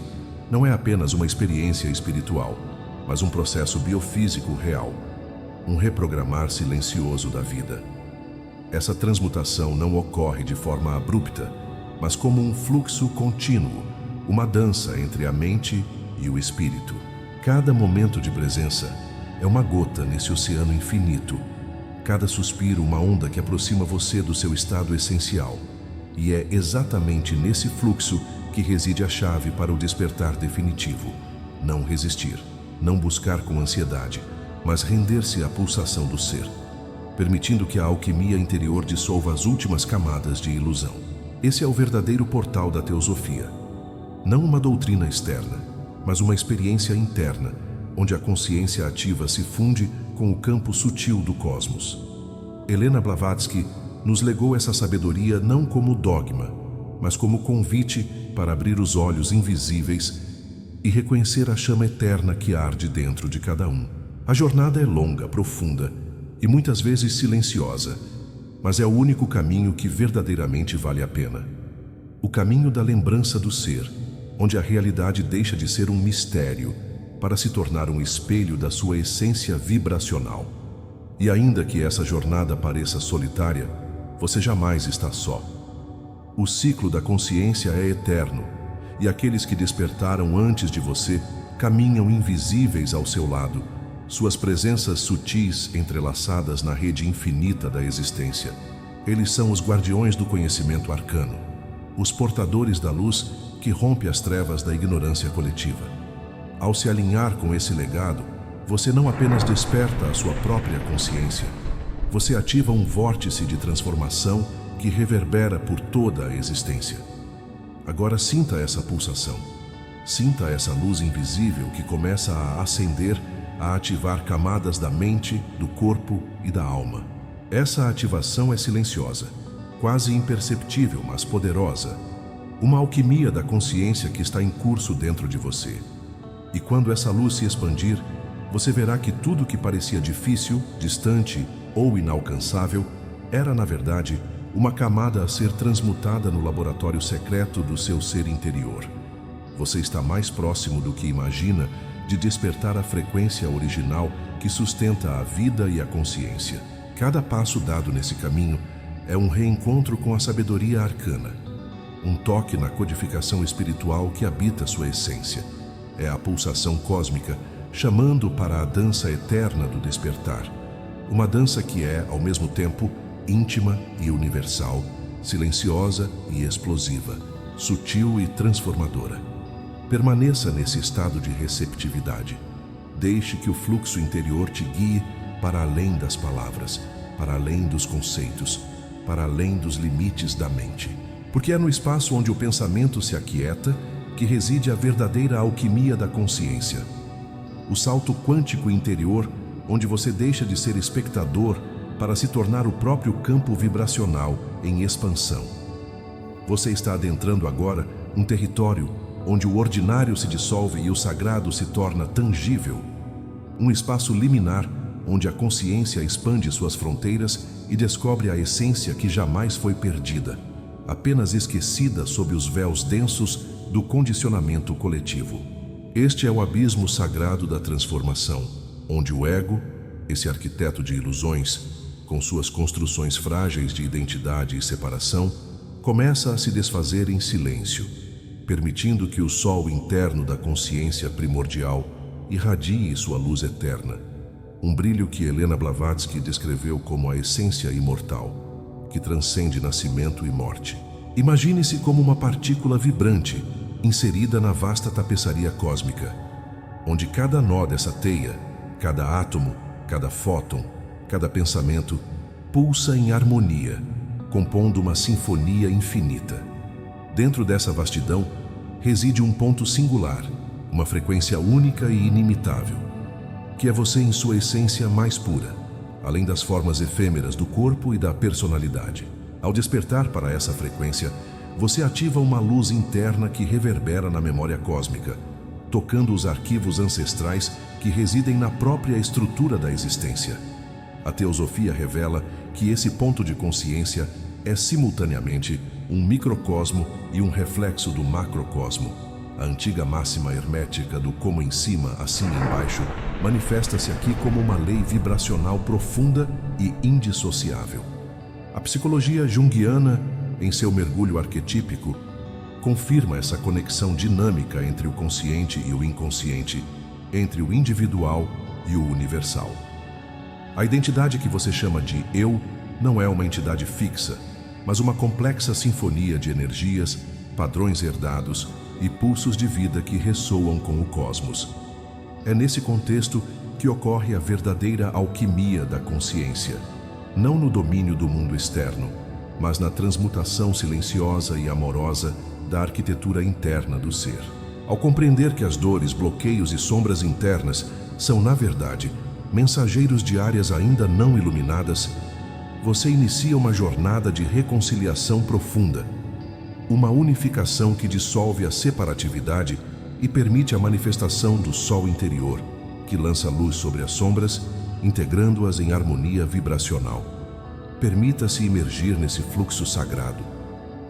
não é apenas uma experiência espiritual, mas um processo biofísico real, um reprogramar silencioso da vida. Essa transmutação não ocorre de forma abrupta, mas como um fluxo contínuo, uma dança entre a mente e o espírito. Cada momento de presença é uma gota nesse oceano infinito. Cada suspiro, uma onda que aproxima você do seu estado essencial. E é exatamente nesse fluxo que reside a chave para o despertar definitivo. Não resistir, não buscar com ansiedade, mas render-se à pulsação do ser, permitindo que a alquimia interior dissolva as últimas camadas de ilusão. Esse é o verdadeiro portal da teosofia. Não uma doutrina externa, mas uma experiência interna, onde a consciência ativa se funde com o campo sutil do cosmos. Helena Blavatsky nos legou essa sabedoria não como dogma, mas como convite para abrir os olhos invisíveis e reconhecer a chama eterna que arde dentro de cada um. A jornada é longa, profunda e muitas vezes silenciosa, mas é o único caminho que verdadeiramente vale a pena. O caminho da lembrança do ser, onde a realidade deixa de ser um mistério para se tornar um espelho da sua essência vibracional. E ainda que essa jornada pareça solitária, você jamais está só. O ciclo da consciência é eterno, e aqueles que despertaram antes de você caminham invisíveis ao seu lado, suas presenças sutis entrelaçadas na rede infinita da existência. Eles são os guardiões do conhecimento arcano, os portadores da luz que rompe as trevas da ignorância coletiva. Ao se alinhar com esse legado, você não apenas desperta a sua própria consciência, você ativa um vórtice de transformação que reverbera por toda a existência. Agora sinta essa pulsação. Sinta essa luz invisível que começa a acender, a ativar camadas da mente, do corpo e da alma. Essa ativação é silenciosa, quase imperceptível, mas poderosa. Uma alquimia da consciência que está em curso dentro de você. E quando essa luz se expandir, você verá que tudo que parecia difícil, distante ou inalcançável era, na verdade, uma camada a ser transmutada no laboratório secreto do seu ser interior. Você está mais próximo do que imagina de despertar a frequência original que sustenta a vida e a consciência. Cada passo dado nesse caminho é um reencontro com a sabedoria arcana, um toque na codificação espiritual que habita sua essência. É a pulsação cósmica chamando para a dança eterna do despertar. Uma dança que é, ao mesmo tempo, íntima e universal, silenciosa e explosiva, sutil e transformadora. Permaneça nesse estado de receptividade. Deixe que o fluxo interior te guie para além das palavras, para além dos conceitos, para além dos limites da mente. Porque é no espaço onde o pensamento se aquieta que reside a verdadeira alquimia da consciência. O salto quântico interior, onde você deixa de ser espectador para se tornar o próprio campo vibracional em expansão. Você está adentrando agora um território onde o ordinário se dissolve e o sagrado se torna tangível. Um espaço liminar onde a consciência expande suas fronteiras e descobre a essência que jamais foi perdida, apenas esquecida sob os véus densos do condicionamento coletivo. Este é o abismo sagrado da transformação, onde o ego, esse arquiteto de ilusões, com suas construções frágeis de identidade e separação, começa a se desfazer em silêncio, permitindo que o sol interno da consciência primordial irradie sua luz eterna, um brilho que Helena Blavatsky descreveu como a essência imortal, que transcende nascimento e morte. Imagine-se como uma partícula vibrante, inserida na vasta tapeçaria cósmica, onde cada nó dessa teia, cada átomo, cada fóton, cada pensamento, pulsa em harmonia, compondo uma sinfonia infinita. Dentro dessa vastidão, reside um ponto singular, uma frequência única e inimitável, que é você em sua essência mais pura, além das formas efêmeras do corpo e da personalidade. Ao despertar para essa frequência, você ativa uma luz interna que reverbera na memória cósmica, tocando os arquivos ancestrais que residem na própria estrutura da existência. A teosofia revela que esse ponto de consciência é simultaneamente um microcosmo e um reflexo do macrocosmo. A antiga máxima hermética do como em cima, assim embaixo, manifesta-se aqui como uma lei vibracional profunda e indissociável. A psicologia junguiana, em seu mergulho arquetípico, confirma essa conexão dinâmica entre o consciente e o inconsciente, entre o individual e o universal. A identidade que você chama de eu não é uma entidade fixa, mas uma complexa sinfonia de energias, padrões herdados e pulsos de vida que ressoam com o cosmos. É nesse contexto que ocorre a verdadeira alquimia da consciência, não no domínio do mundo externo, mas na transmutação silenciosa e amorosa da arquitetura interna do ser. Ao compreender que as dores, bloqueios e sombras internas são, na verdade, mensageiros de áreas ainda não iluminadas, você inicia uma jornada de reconciliação profunda, uma unificação que dissolve a separatividade e permite a manifestação do sol interior, que lança luz sobre as sombras, integrando-as em harmonia vibracional. Permita-se imergir nesse fluxo sagrado.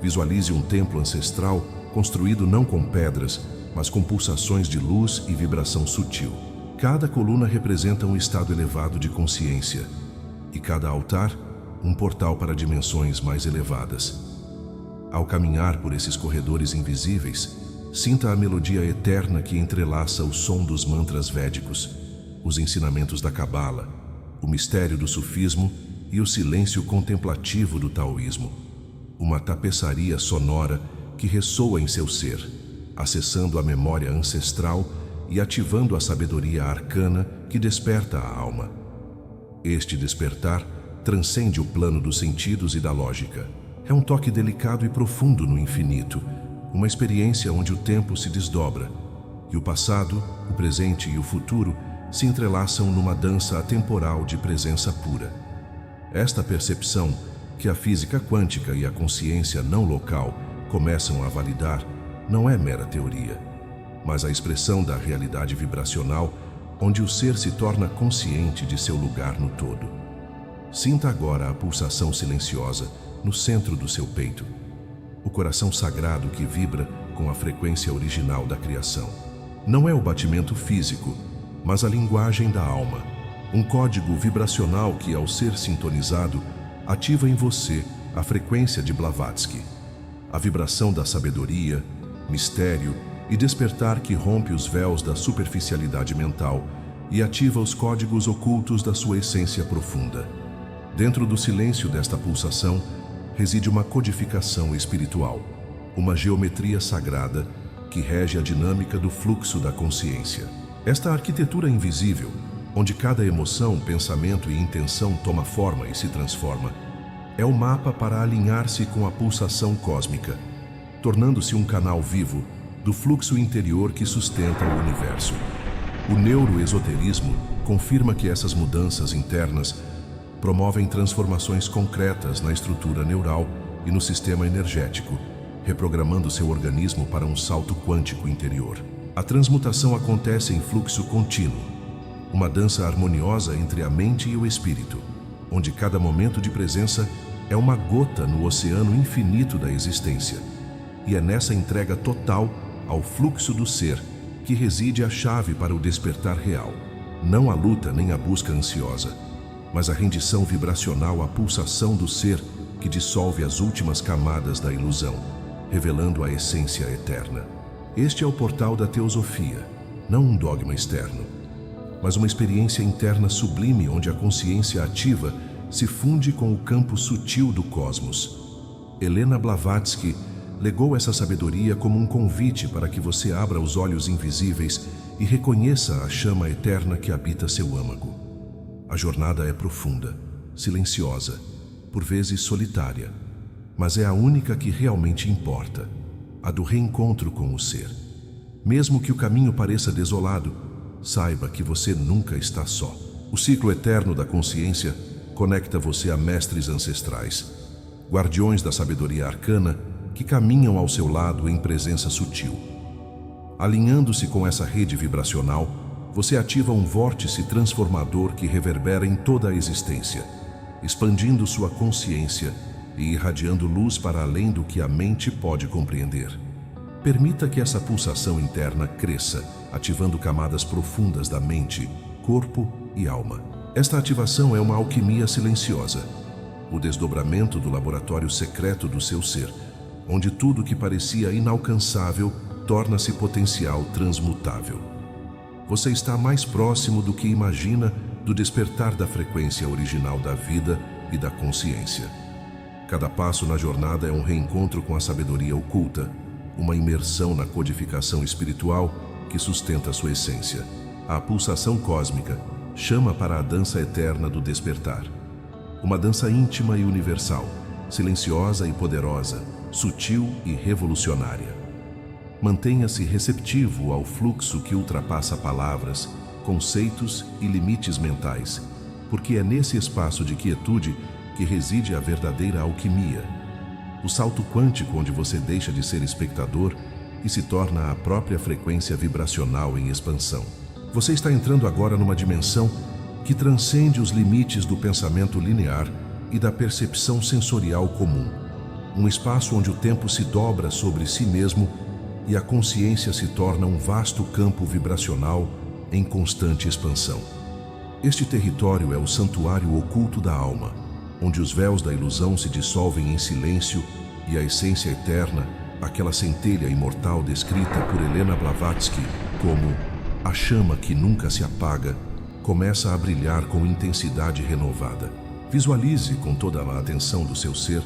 Visualize um templo ancestral construído não com pedras, mas com pulsações de luz e vibração sutil. Cada coluna representa um estado elevado de consciência, e cada altar, um portal para dimensões mais elevadas. Ao caminhar por esses corredores invisíveis, sinta a melodia eterna que entrelaça o som dos mantras védicos, os ensinamentos da Cabala, o mistério do sufismo e o silêncio contemplativo do taoísmo. Uma tapeçaria sonora que ressoa em seu ser, acessando a memória ancestral e ativando a sabedoria arcana que desperta a alma. Este despertar transcende o plano dos sentidos e da lógica. É um toque delicado e profundo no infinito, uma experiência onde o tempo se desdobra, e o passado, o presente e o futuro se entrelaçam numa dança atemporal de presença pura. Esta percepção, que a física quântica e a consciência não local começam a validar, não é mera teoria, mas a expressão da realidade vibracional, onde o ser se torna consciente de seu lugar no todo. Sinta agora a pulsação silenciosa no centro do seu peito, o coração sagrado que vibra com a frequência original da criação. Não é o batimento físico, mas a linguagem da alma, um código vibracional que, ao ser sintonizado, ativa em você a frequência de Blavatsky, a vibração da sabedoria, mistério e despertar que rompe os véus da superficialidade mental e ativa os códigos ocultos da sua essência profunda. Dentro do silêncio desta pulsação reside uma codificação espiritual, uma geometria sagrada que rege a dinâmica do fluxo da consciência. Esta arquitetura invisível, onde cada emoção, pensamento e intenção toma forma e se transforma, é o mapa para alinhar-se com a pulsação cósmica, tornando-se um canal vivo do fluxo interior que sustenta o universo. O neuroesoterismo confirma que essas mudanças internas promovem transformações concretas na estrutura neural e no sistema energético, reprogramando seu organismo para um salto quântico interior. A transmutação acontece em fluxo contínuo, uma dança harmoniosa entre a mente e o espírito, onde cada momento de presença é uma gota no oceano infinito da existência. E é nessa entrega total ao fluxo do ser que reside a chave para o despertar real. Não a luta nem a busca ansiosa, mas a rendição vibracional à pulsação do ser que dissolve as últimas camadas da ilusão, revelando a essência eterna. Este é o portal da teosofia, não um dogma externo, mas uma experiência interna sublime onde a consciência ativa se funde com o campo sutil do cosmos. Helena Blavatsky legou essa sabedoria como um convite para que você abra os olhos invisíveis e reconheça a chama eterna que habita seu âmago. A jornada é profunda, silenciosa, por vezes solitária, mas é a única que realmente importa, a do reencontro com o ser. Mesmo que o caminho pareça desolado, saiba que você nunca está só. O ciclo eterno da consciência conecta você a mestres ancestrais, guardiões da sabedoria arcana que caminham ao seu lado em presença sutil. Alinhando-se com essa rede vibracional, você ativa um vórtice transformador que reverbera em toda a existência, expandindo sua consciência e irradiando luz para além do que a mente pode compreender. Permita que essa pulsação interna cresça, ativando camadas profundas da mente, corpo e alma. Esta ativação é uma alquimia silenciosa, o desdobramento do laboratório secreto do seu ser, onde tudo que parecia inalcançável torna-se potencial transmutável. Você está mais próximo do que imagina do despertar da frequência original da vida e da consciência. Cada passo na jornada é um reencontro com a sabedoria oculta, uma imersão na codificação espiritual que sustenta sua essência. A pulsação cósmica chama para a dança eterna do despertar. Uma dança íntima e universal, silenciosa e poderosa, sutil e revolucionária. Mantenha-se receptivo ao fluxo que ultrapassa palavras, conceitos e limites mentais, porque é nesse espaço de quietude que reside a verdadeira alquimia. O salto quântico onde você deixa de ser espectador e se torna a própria frequência vibracional em expansão. Você está entrando agora numa dimensão que transcende os limites do pensamento linear e da percepção sensorial comum. Um espaço onde o tempo se dobra sobre si mesmo e a consciência se torna um vasto campo vibracional em constante expansão. Este território é o santuário oculto da alma, onde os véus da ilusão se dissolvem em silêncio e a essência eterna, aquela centelha imortal descrita por Helena Blavatsky como a chama que nunca se apaga, começa a brilhar com intensidade renovada. Visualize com toda a atenção do seu ser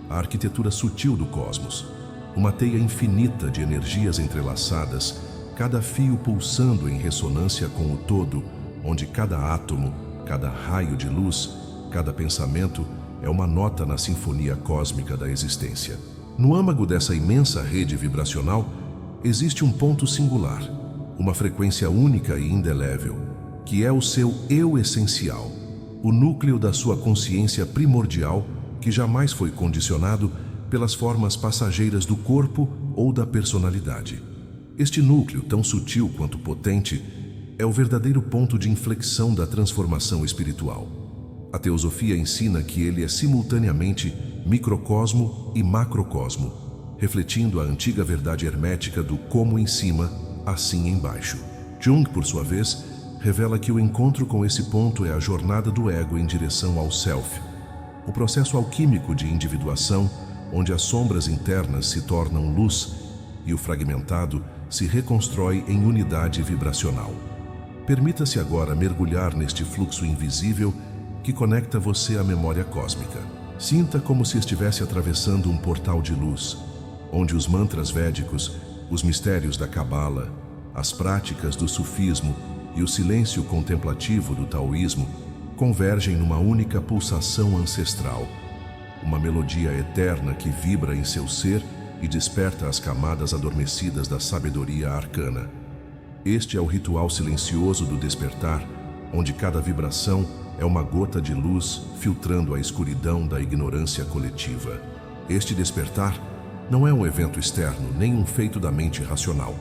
a arquitetura sutil do cosmos, uma teia infinita de energias entrelaçadas, cada fio pulsando em ressonância com o todo, onde cada átomo, cada raio de luz, cada pensamento é uma nota na sinfonia cósmica da existência. No âmago dessa imensa rede vibracional, existe um ponto singular, uma frequência única e indelével, que é o seu eu essencial, o núcleo da sua consciência primordial que jamais foi condicionado pelas formas passageiras do corpo ou da personalidade. Este núcleo, tão sutil quanto potente, é o verdadeiro ponto de inflexão da transformação espiritual. A teosofia ensina que ele é simultaneamente microcosmo e macrocosmo, refletindo a antiga verdade hermética do como em cima, assim embaixo. Jung, por sua vez, revela que o encontro com esse ponto é a jornada do ego em direção ao self, o processo alquímico de individuação, onde as sombras internas se tornam luz e o fragmentado se reconstrói em unidade vibracional. Permita-se agora mergulhar neste fluxo invisível que conecta você à memória cósmica. Sinta como se estivesse atravessando um portal de luz, onde os mantras védicos, os mistérios da Cabala, as práticas do sufismo e o silêncio contemplativo do taoísmo convergem numa única pulsação ancestral, uma melodia eterna que vibra em seu ser e desperta as camadas adormecidas da sabedoria arcana. Este é o ritual silencioso do despertar, onde cada vibração é uma gota de luz filtrando a escuridão da ignorância coletiva. Este despertar não é um evento externo, nem um feito da mente racional.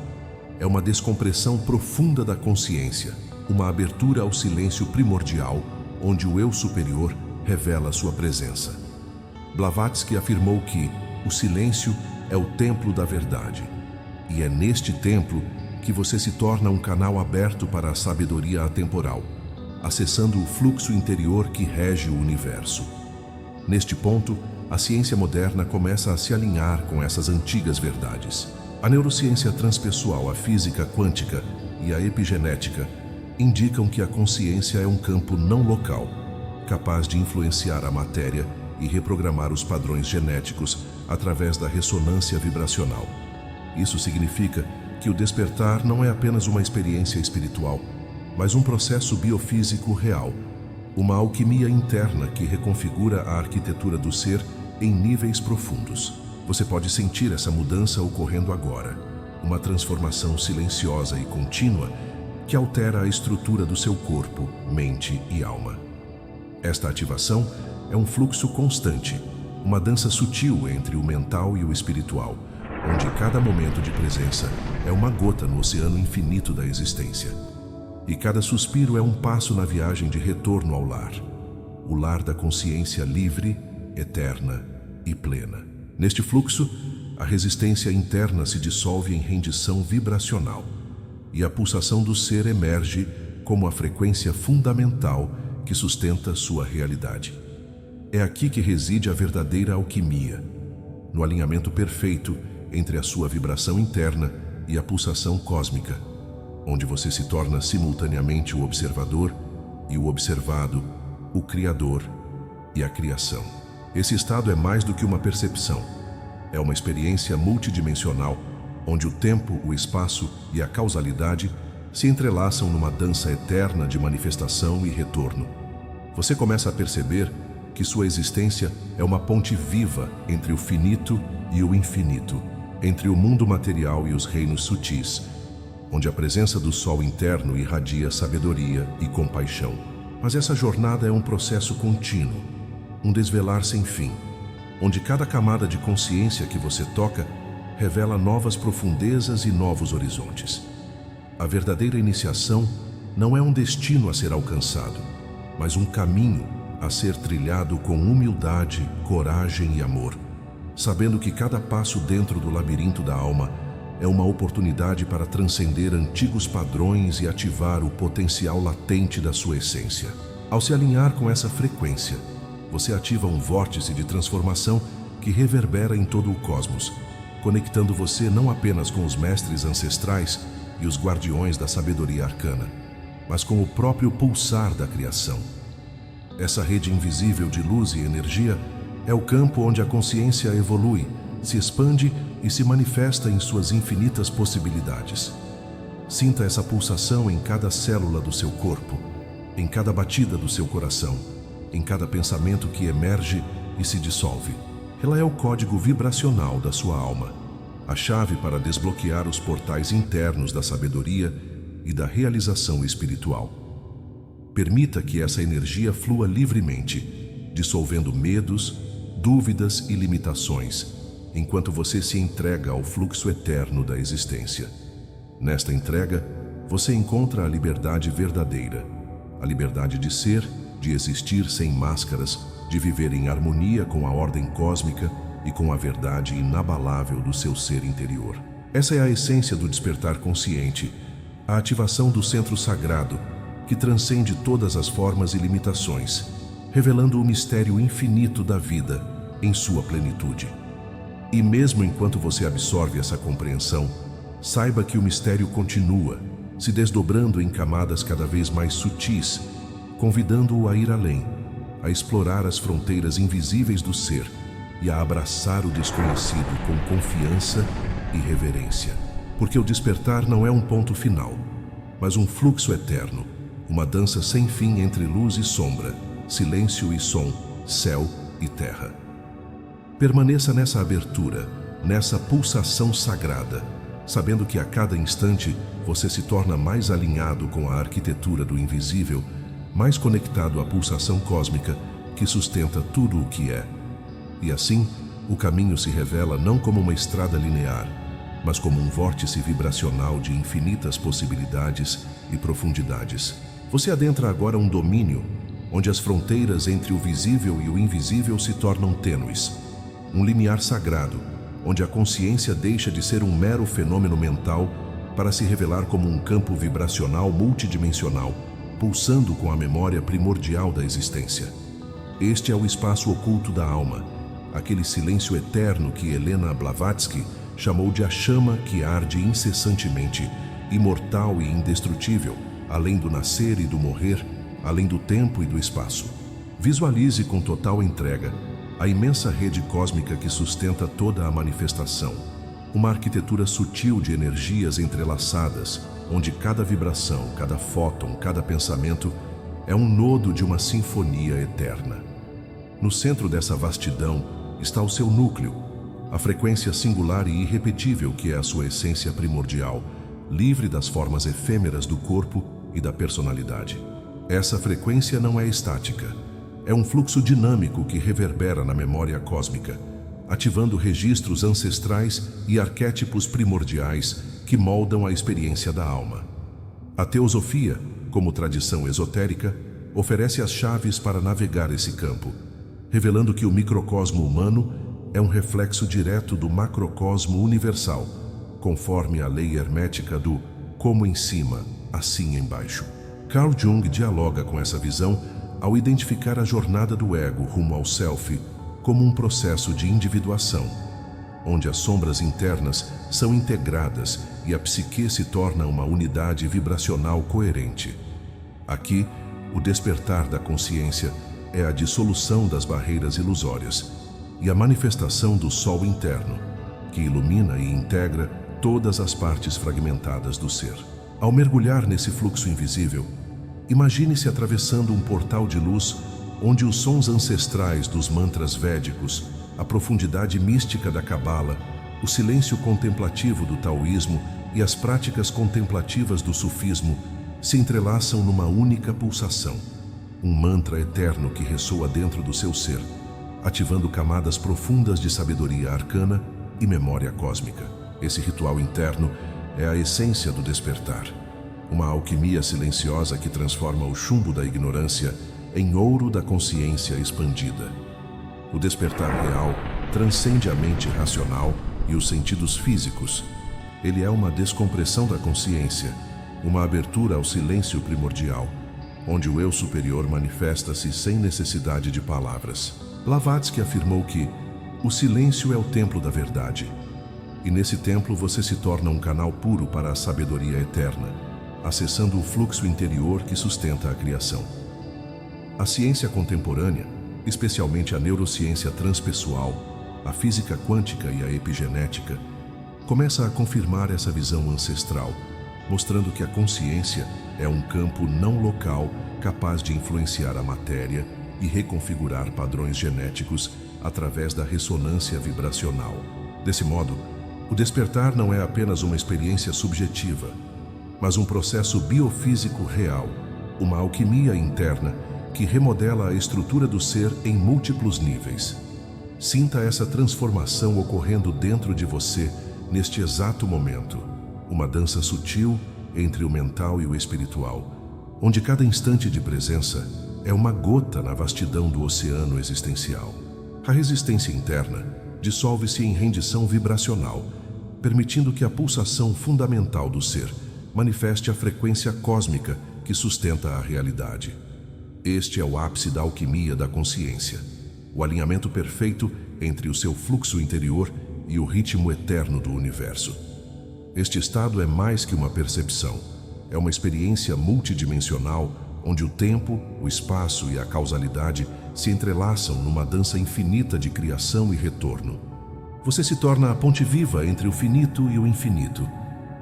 É uma descompressão profunda da consciência, uma abertura ao silêncio primordial, onde o eu superior revela sua presença. Blavatsky afirmou que o silêncio é o templo da verdade, e é neste templo que você se torna um canal aberto para a sabedoria atemporal, acessando o fluxo interior que rege o universo. Neste ponto, a ciência moderna começa a se alinhar com essas antigas verdades. A neurociência transpessoal, a física quântica e a epigenética indicam que a consciência é um campo não local, capaz de influenciar a matéria e reprogramar os padrões genéticos através da ressonância vibracional. Isso significa que o despertar não é apenas uma experiência espiritual, mas um processo biofísico real, uma alquimia interna que reconfigura a arquitetura do ser em níveis profundos. Você pode sentir essa mudança ocorrendo agora, uma transformação silenciosa e contínua que altera a estrutura do seu corpo, mente e alma. Esta ativação é um fluxo constante, uma dança sutil entre o mental e o espiritual, onde cada momento de presença é uma gota no oceano infinito da existência. E cada suspiro é um passo na viagem de retorno ao lar. o lar da consciência livre, eterna e plena. Neste fluxo, a resistência interna se dissolve em rendição vibracional e a pulsação do ser emerge como a frequência fundamental que sustenta sua realidade. É aqui que reside a verdadeira alquimia, no alinhamento perfeito entre a sua vibração interna e a pulsação cósmica, onde você se torna simultaneamente o observador e o observado, o Criador e a criação. Esse estado é mais do que uma percepção. É uma experiência multidimensional, onde o tempo, o espaço e a causalidade se entrelaçam numa dança eterna de manifestação e retorno. Você começa a perceber que sua existência é uma ponte viva entre o finito e o infinito, entre o mundo material e os reinos sutis, onde a presença do sol interno irradia sabedoria e compaixão. Mas essa jornada é um processo contínuo, um desvelar sem fim, onde cada camada de consciência que você toca revela novas profundezas e novos horizontes. A verdadeira iniciação não é um destino a ser alcançado, mas um caminho a ser trilhado com humildade, coragem e amor, sabendo que cada passo dentro do labirinto da alma é uma oportunidade para transcender antigos padrões e ativar o potencial latente da sua essência. Ao se alinhar com essa frequência, você ativa um vórtice de transformação que reverbera em todo o cosmos, conectando você não apenas com os mestres ancestrais e os guardiões da sabedoria arcana, mas com o próprio pulsar da criação. Essa rede invisível de luz e energia é o campo onde a consciência evolui, se expande e se manifesta em suas infinitas possibilidades. Sinta essa pulsação em cada célula do seu corpo, em cada batida do seu coração, em cada pensamento que emerge e se dissolve. Ela é o código vibracional da sua alma, a chave para desbloquear os portais internos da sabedoria e da realização espiritual. Permita que essa energia flua livremente, dissolvendo medos, dúvidas e limitações, enquanto você se entrega ao fluxo eterno da existência. Nesta entrega, você encontra a liberdade verdadeira, a liberdade de ser, de existir sem máscaras, de viver em harmonia com a ordem cósmica e com a verdade inabalável do seu ser interior. Essa é a essência do despertar consciente, a ativação do centro sagrado, que transcende todas as formas e limitações, revelando o mistério infinito da vida em sua plenitude. E mesmo enquanto você absorve essa compreensão, saiba que o mistério continua, se desdobrando em camadas cada vez mais sutis, convidando-o a ir além, a explorar as fronteiras invisíveis do ser e a abraçar o desconhecido com confiança e reverência. Porque o despertar não é um ponto final, mas um fluxo eterno, uma dança sem fim entre luz e sombra, silêncio e som, céu e terra. Permaneça nessa abertura, nessa pulsação sagrada, sabendo que a cada instante você se torna mais alinhado com a arquitetura do invisível, mais conectado à pulsação cósmica que sustenta tudo o que é. E assim, o caminho se revela não como uma estrada linear, mas como um vórtice vibracional de infinitas possibilidades e profundidades. Você adentra agora um domínio onde as fronteiras entre o visível e o invisível se tornam tênues. Um limiar sagrado, onde a consciência deixa de ser um mero fenômeno mental para se revelar como um campo vibracional multidimensional, pulsando com a memória primordial da existência. Este é o espaço oculto da alma, aquele silêncio eterno que Helena Blavatsky chamou de a chama que arde incessantemente, imortal e indestrutível, além do nascer e do morrer, além do tempo e do espaço. Visualize com total entrega a imensa rede cósmica que sustenta toda a manifestação, uma arquitetura sutil de energias entrelaçadas, onde cada vibração, cada fóton, cada pensamento é um nodo de uma sinfonia eterna. No centro dessa vastidão está o seu núcleo, a frequência singular e irrepetível que é a sua essência primordial, livre das formas efêmeras do corpo e da personalidade. Essa frequência não é estática, é um fluxo dinâmico que reverbera na memória cósmica, ativando registros ancestrais e arquétipos primordiais que moldam a experiência da alma. A teosofia, como tradição esotérica, oferece as chaves para navegar esse campo, revelando que o microcosmo humano é um reflexo direto do macrocosmo universal, conforme a lei hermética do como em cima, assim embaixo. Carl Jung dialoga com essa visão ao identificar a jornada do ego rumo ao self como um processo de individuação, onde as sombras internas são integradas e a psique se torna uma unidade vibracional coerente. Aqui, o despertar da consciência é a dissolução das barreiras ilusórias e a manifestação do sol interno, que ilumina e integra todas as partes fragmentadas do ser. Ao mergulhar nesse fluxo invisível, imagine-se atravessando um portal de luz onde os sons ancestrais dos mantras védicos, a profundidade mística da cabala, o silêncio contemplativo do taoísmo e as práticas contemplativas do sufismo se entrelaçam numa única pulsação, um mantra eterno que ressoa dentro do seu ser, ativando camadas profundas de sabedoria arcana e memória cósmica. Esse ritual interno é a essência do despertar, uma alquimia silenciosa que transforma o chumbo da ignorância em ouro da consciência expandida. O despertar real transcende a mente racional e os sentidos físicos. Ele é uma descompressão da consciência, uma abertura ao silêncio primordial, onde o eu superior manifesta-se sem necessidade de palavras. Blavatsky afirmou que o silêncio é o templo da verdade, e nesse templo você se torna um canal puro para a sabedoria eterna, acessando o fluxo interior que sustenta a criação. A ciência contemporânea, especialmente a neurociência transpessoal, a física quântica e a epigenética, começa a confirmar essa visão ancestral, mostrando que a consciência é um campo não local capaz de influenciar a matéria e reconfigurar padrões genéticos através da ressonância vibracional. Desse modo, o despertar não é apenas uma experiência subjetiva, mas um processo biofísico real, uma alquimia interna que remodela a estrutura do ser em múltiplos níveis. Sinta essa transformação ocorrendo dentro de você neste exato momento, uma dança sutil entre o mental e o espiritual, onde cada instante de presença é uma gota na vastidão do oceano existencial. A resistência interna dissolve-se em rendição vibracional, permitindo que a pulsação fundamental do ser manifeste a frequência cósmica que sustenta a realidade. Este é o ápice da alquimia da consciência, o alinhamento perfeito entre o seu fluxo interior e o ritmo eterno do universo. Este estado é mais que uma percepção, é uma experiência multidimensional onde o tempo, o espaço e a causalidade se entrelaçam numa dança infinita de criação e retorno. Você se torna a ponte viva entre o finito e o infinito,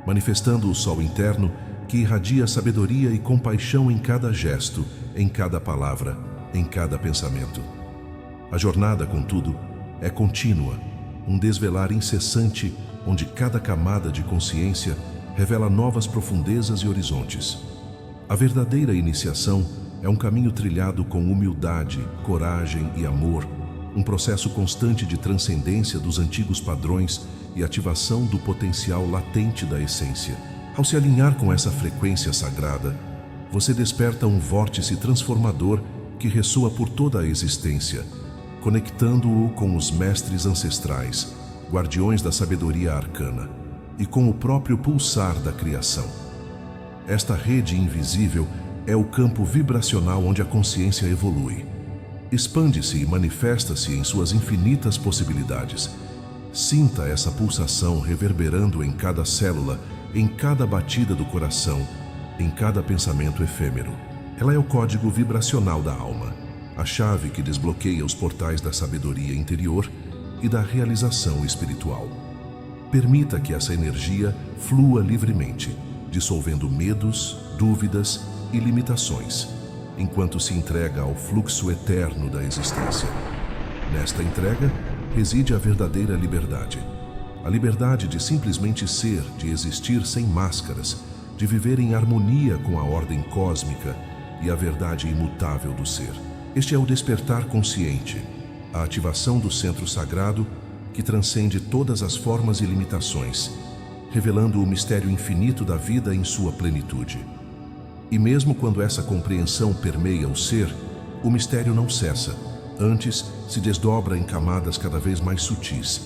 manifestando o sol interno que irradia sabedoria e compaixão em cada gesto, em cada palavra, em cada pensamento. A jornada, contudo, é contínua, um desvelar incessante onde cada camada de consciência revela novas profundezas e horizontes. A verdadeira iniciação é um caminho trilhado com humildade, coragem e amor, um processo constante de transcendência dos antigos padrões e ativação do potencial latente da essência. Ao se alinhar com essa frequência sagrada, você desperta um vórtice transformador que ressoa por toda a existência, conectando-o com os mestres ancestrais, guardiões da sabedoria arcana, e com o próprio pulsar da criação. Esta rede invisível é o campo vibracional onde a consciência evolui. Expande-se e manifesta-se em suas infinitas possibilidades. Sinta essa pulsação reverberando em cada célula, em cada batida do coração, em cada pensamento efêmero. Ela é o código vibracional da alma, a chave que desbloqueia os portais da sabedoria interior e da realização espiritual. Permita que essa energia flua livremente, dissolvendo medos, dúvidas e limitações, enquanto se entrega ao fluxo eterno da existência. Nesta entrega reside a verdadeira liberdade. A liberdade de simplesmente ser, de existir sem máscaras, de viver em harmonia com a ordem cósmica e a verdade imutável do ser. Este é o despertar consciente, a ativação do centro sagrado que transcende todas as formas e limitações, revelando o mistério infinito da vida em sua plenitude. E mesmo quando essa compreensão permeia o ser, o mistério não cessa. Antes, se desdobra em camadas cada vez mais sutis,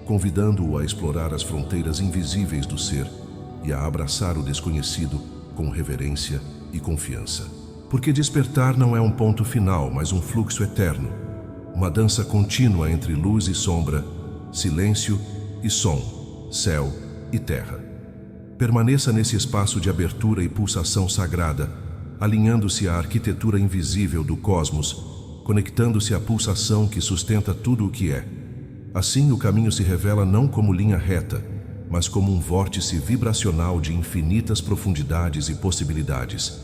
convidando-o a explorar as fronteiras invisíveis do ser e a abraçar o desconhecido com reverência e confiança. Porque despertar não é um ponto final, mas um fluxo eterno, uma dança contínua entre luz e sombra, silêncio e som, céu e terra. Permaneça nesse espaço de abertura e pulsação sagrada, alinhando-se à arquitetura invisível do cosmos, conectando-se à pulsação que sustenta tudo o que é. Assim, o caminho se revela não como linha reta, mas como um vórtice vibracional de infinitas profundidades e possibilidades.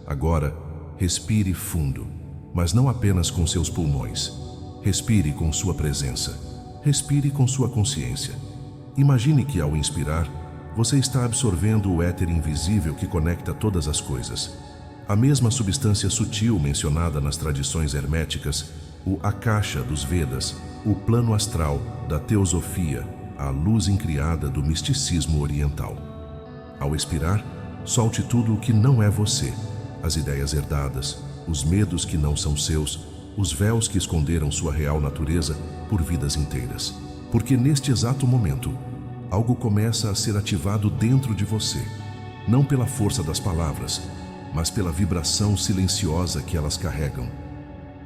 Agora, respire fundo, mas não apenas com seus pulmões. Respire com sua presença. Respire com sua consciência. Imagine que, ao inspirar, você está absorvendo o éter invisível que conecta todas as coisas. A mesma substância sutil mencionada nas tradições herméticas, o Akasha dos Vedas, o plano astral da teosofia, a luz incriada do misticismo oriental. Ao expirar, solte tudo o que não é você, as ideias herdadas, os medos que não são seus, os véus que esconderam sua real natureza por vidas inteiras. Porque neste exato momento, algo começa a ser ativado dentro de você, não pela força das palavras, mas pela vibração silenciosa que elas carregam.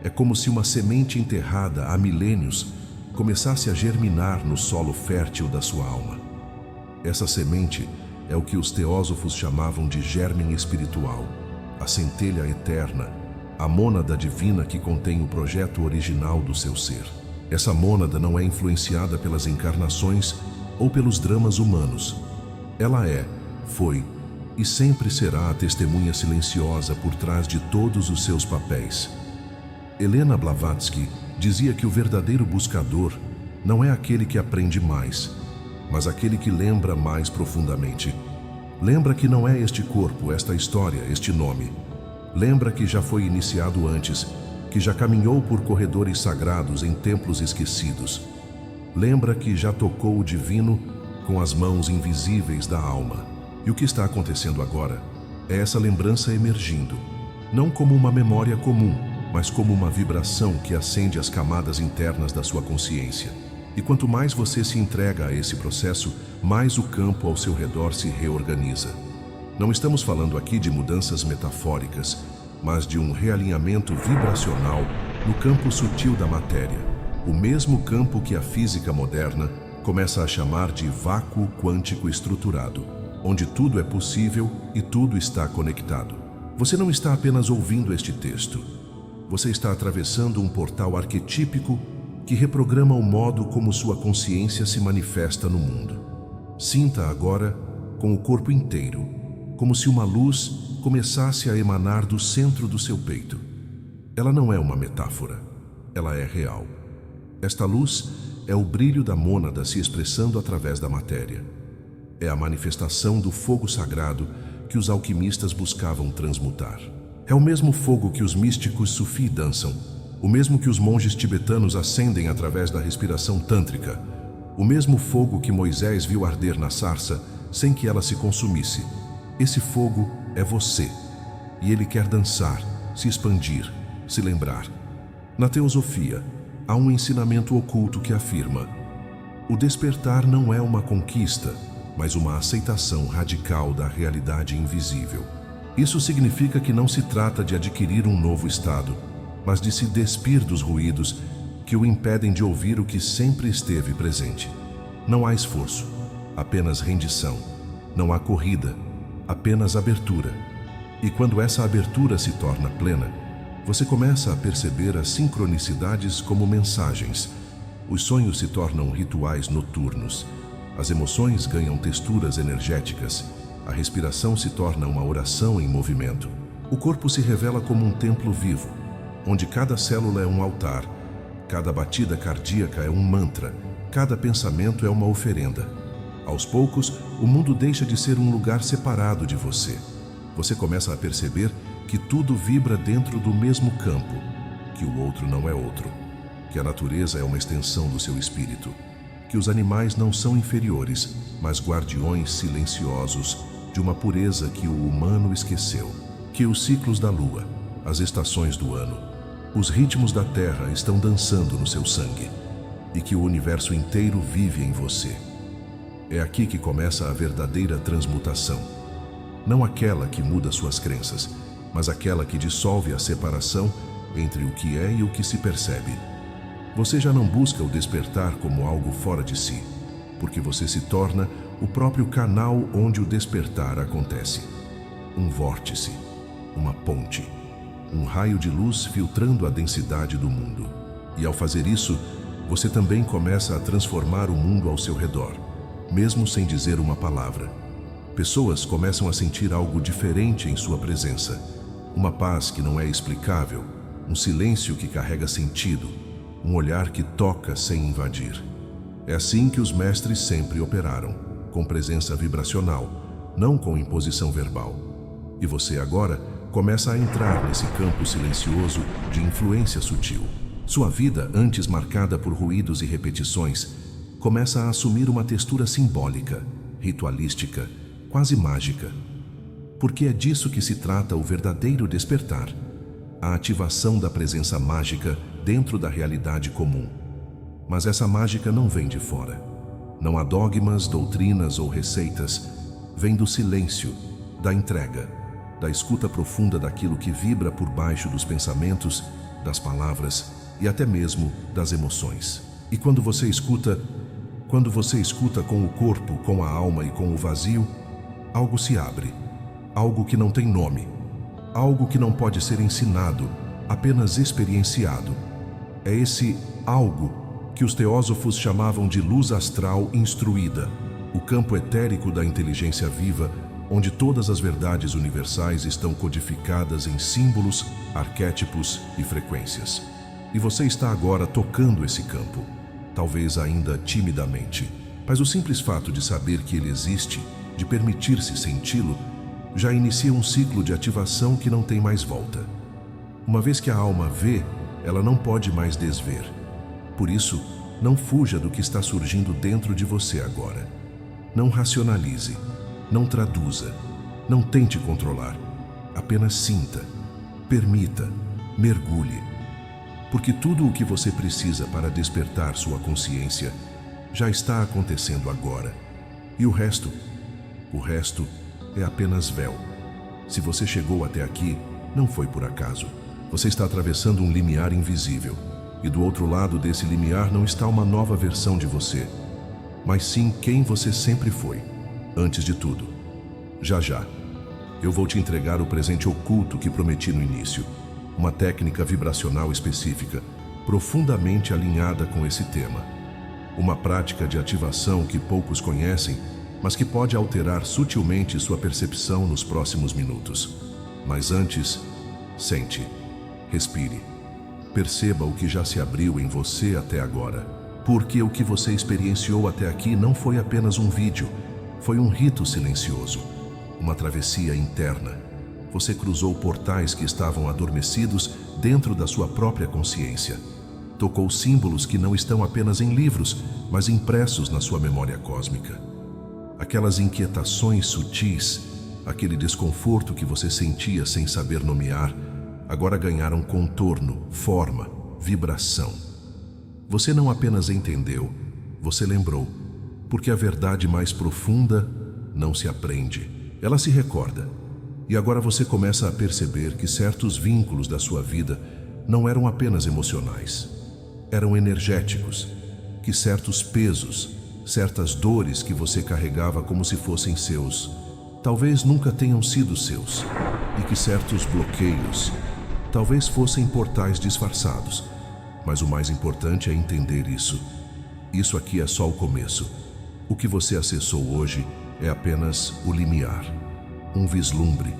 É como se uma semente enterrada há milênios começasse a germinar no solo fértil da sua alma. Essa semente é o que os teósofos chamavam de germe espiritual, a centelha eterna, a mônada divina que contém o projeto original do seu ser. Essa mônada não é influenciada pelas encarnações ou pelos dramas humanos. Ela é, foi e sempre será a testemunha silenciosa por trás de todos os seus papéis. Helena Blavatsky dizia que o verdadeiro buscador não é aquele que aprende mais, mas aquele que lembra mais profundamente. Lembra que não é este corpo, esta história, este nome. Lembra que já foi iniciado antes, que já caminhou por corredores sagrados em templos esquecidos. Lembra que já tocou o divino com as mãos invisíveis da alma. E o que está acontecendo agora é essa lembrança emergindo, não como uma memória comum, mas como uma vibração que acende as camadas internas da sua consciência. E quanto mais você se entrega a esse processo, mais o campo ao seu redor se reorganiza. Não estamos falando aqui de mudanças metafóricas, mas de um realinhamento vibracional no campo sutil da matéria, o mesmo campo que a física moderna começa a chamar de vácuo quântico estruturado, onde tudo é possível e tudo está conectado. Você não está apenas ouvindo este texto. Você está atravessando um portal arquetípico que reprograma o modo como sua consciência se manifesta no mundo. Sinta agora com o corpo inteiro, como se uma luz começasse a emanar do centro do seu peito. Ela não é uma metáfora, ela é real. Esta luz é o brilho da mônada se expressando através da matéria. É a manifestação do fogo sagrado que os alquimistas buscavam transmutar. É o mesmo fogo que os místicos sufi dançam, o mesmo que os monges tibetanos acendem através da respiração tântrica, o mesmo fogo que Moisés viu arder na sarça sem que ela se consumisse. Esse fogo é você, e ele quer dançar, se expandir, se lembrar. Na teosofia, há um ensinamento oculto que afirma: o despertar não é uma conquista, mas uma aceitação radical da realidade invisível. Isso significa que não se trata de adquirir um novo estado, mas de se despir dos ruídos que o impedem de ouvir o que sempre esteve presente. Não há esforço, apenas rendição. Não há corrida, apenas abertura. E quando essa abertura se torna plena, você começa a perceber as sincronicidades como mensagens. Os sonhos se tornam rituais noturnos. As emoções ganham texturas energéticas. A respiração se torna uma oração em movimento. O corpo se revela como um templo vivo, onde cada célula é um altar, cada batida cardíaca é um mantra, cada pensamento é uma oferenda. Aos poucos, o mundo deixa de ser um lugar separado de você. Você começa a perceber que tudo vibra dentro do mesmo campo, que o outro não é outro, que a natureza é uma extensão do seu espírito, que os animais não são inferiores, mas guardiões silenciosos de uma pureza que o humano esqueceu. que os ciclos da lua, as estações do ano, os ritmos da terra estão dançando no seu sangue e que o universo inteiro vive em você. É aqui que começa a verdadeira transmutação. Não aquela que muda suas crenças, mas aquela que dissolve a separação entre o que é e o que se percebe. Você já não busca o despertar como algo fora de si, porque você se torna o próprio canal onde o despertar acontece. Um vórtice, uma ponte, um raio de luz filtrando a densidade do mundo. E ao fazer isso, você também começa a transformar o mundo ao seu redor, mesmo sem dizer uma palavra. Pessoas começam a sentir algo diferente em sua presença. Uma paz que não é explicável, um silêncio que carrega sentido, um olhar que toca sem invadir. É assim que os mestres sempre operaram, com presença vibracional, não com imposição verbal. E você agora começa a entrar nesse campo silencioso de influência sutil. Sua vida, antes marcada por ruídos e repetições, começa a assumir uma textura simbólica, ritualística, quase mágica. Porque é disso que se trata o verdadeiro despertar, a ativação da presença mágica dentro da realidade comum. Mas essa mágica não vem de fora. Não há dogmas, doutrinas ou receitas. Vem do silêncio, da entrega, da escuta profunda daquilo que vibra por baixo dos pensamentos, das palavras e até mesmo das emoções. E quando você escuta com o corpo, com a alma e com o vazio, algo se abre, algo que não tem nome, algo que não pode ser ensinado, apenas experienciado. É esse algo que os teósofos chamavam de luz astral instruída, o campo etérico da inteligência viva, onde todas as verdades universais estão codificadas em símbolos, arquétipos e frequências. E você está agora tocando esse campo, talvez ainda timidamente, mas o simples fato de saber que ele existe, de permitir-se senti-lo, já inicia um ciclo de ativação que não tem mais volta. Uma vez que a alma vê, ela não pode mais desver. Por isso, não fuja do que está surgindo dentro de você agora. Não racionalize, não traduza, não tente controlar. Apenas sinta, permita, mergulhe. Porque tudo o que você precisa para despertar sua consciência já está acontecendo agora. E o resto é apenas véu. Se você chegou até aqui, não foi por acaso. Você está atravessando um limiar invisível. E do outro lado desse limiar não está uma nova versão de você, mas sim quem você sempre foi, antes de tudo. Já, eu vou te entregar o presente oculto que prometi no início. Uma técnica vibracional específica, profundamente alinhada com esse tema. Uma prática de ativação que poucos conhecem, mas que pode alterar sutilmente sua percepção nos próximos minutos. Mas antes, sente, respire. Perceba o que já se abriu em você até agora. Porque o que você experienciou até aqui não foi apenas um vídeo, foi um rito silencioso, uma travessia interna. Você cruzou portais que estavam adormecidos dentro da sua própria consciência. Tocou símbolos que não estão apenas em livros, mas impressos na sua memória cósmica. Aquelas inquietações sutis, aquele desconforto que você sentia sem saber nomear, agora ganharam contorno, forma, vibração. Você não apenas entendeu, você lembrou, porque a verdade mais profunda não se aprende, ela se recorda. E agora você começa a perceber que certos vínculos da sua vida não eram apenas emocionais, eram energéticos, que certos pesos, certas dores que você carregava como se fossem seus, talvez nunca tenham sido seus, e que certos bloqueios talvez fossem portais disfarçados. Mas o mais importante é entender isso. Isso aqui é só o começo. O que você acessou hoje é apenas o limiar. Um vislumbre,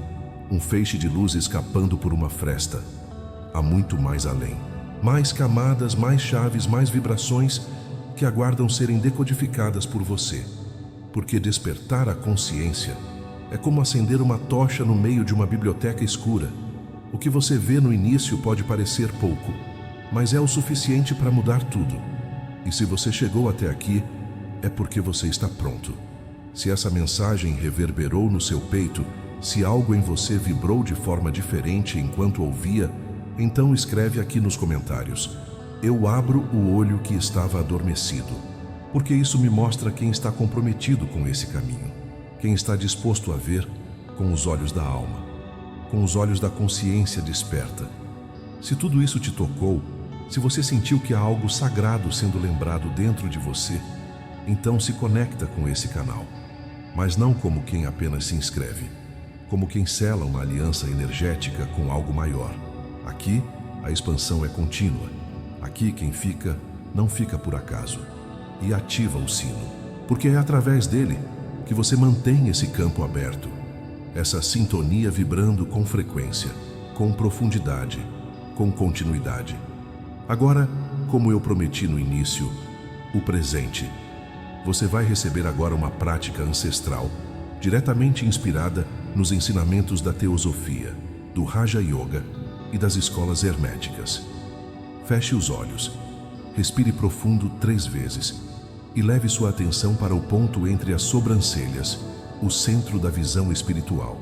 um feixe de luz escapando por uma fresta. Há muito mais além. Mais camadas, mais chaves, mais vibrações que aguardam serem decodificadas por você. Porque despertar a consciência é como acender uma tocha no meio de uma biblioteca escura. O que você vê no início pode parecer pouco, mas é o suficiente para mudar tudo. E se você chegou até aqui, é porque você está pronto. Se essa mensagem reverberou no seu peito, Se algo em você vibrou de forma diferente enquanto ouvia, então escreve aqui nos comentários: eu abro o olho que estava adormecido, porque isso me mostra quem está comprometido com esse caminho, quem está disposto a ver com os olhos da alma, com os olhos da consciência desperta. Se tudo isso te tocou, se você sentiu que há algo sagrado sendo lembrado dentro de você, então se conecta com esse canal, mas não como quem apenas se inscreve, como quem sela uma aliança energética com algo maior. Aqui, a expansão é contínua. Aqui, quem fica, não fica por acaso. E ativa o sino, porque é através dele que você mantém esse campo aberto, essa sintonia vibrando com frequência, com profundidade, com continuidade. Agora, como eu prometi no início, o presente. Você vai receber agora uma prática ancestral, diretamente inspirada nos ensinamentos da teosofia, do Raja Yoga e das escolas herméticas. Feche os olhos, respire profundo 3 vezes e leve sua atenção para o ponto entre as sobrancelhas, o centro da visão espiritual,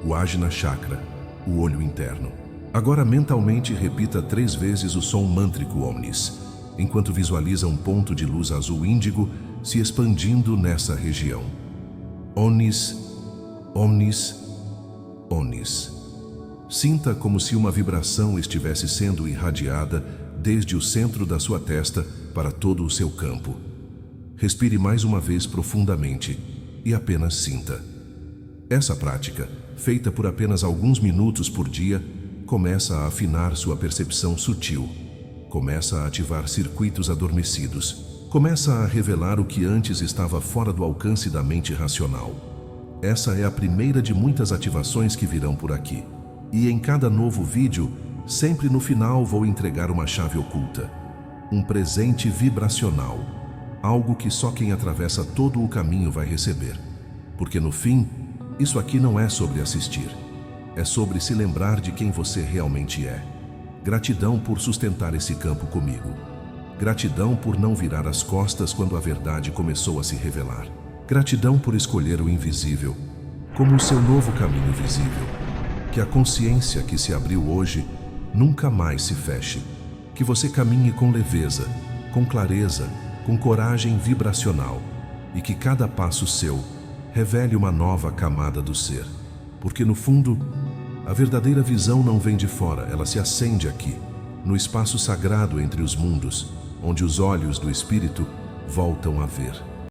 o Ajna Chakra, o olho interno. Agora mentalmente repita 3 vezes o som mântrico Omnis, enquanto visualiza um ponto de luz azul índigo se expandindo nessa região. Omnis, Omnis, Omnis. Sinta como se uma vibração estivesse sendo irradiada desde o centro da sua testa para todo o seu campo. Respire mais uma vez profundamente e apenas sinta. Essa prática, feita por apenas alguns minutos por dia, começa a afinar sua percepção sutil, começa a ativar circuitos adormecidos, começa a revelar o que antes estava fora do alcance da mente racional. Essa é a primeira de muitas ativações que virão por aqui. E em cada novo vídeo, sempre no final vou entregar uma chave oculta, um presente vibracional, algo que só quem atravessa todo o caminho vai receber. Porque no fim, isso aqui não é sobre assistir, é sobre se lembrar de quem você realmente é. Gratidão por sustentar esse campo comigo. Gratidão por não virar as costas quando a verdade começou a se revelar. Gratidão por escolher o invisível como o seu novo caminho visível. Que a consciência que se abriu hoje nunca mais se feche. Que você caminhe com leveza, com clareza, com coragem vibracional e que cada passo seu revele uma nova camada do ser. Porque no fundo, a verdadeira visão não vem de fora, ela se acende aqui, no espaço sagrado entre os mundos, onde os olhos do espírito voltam a ver.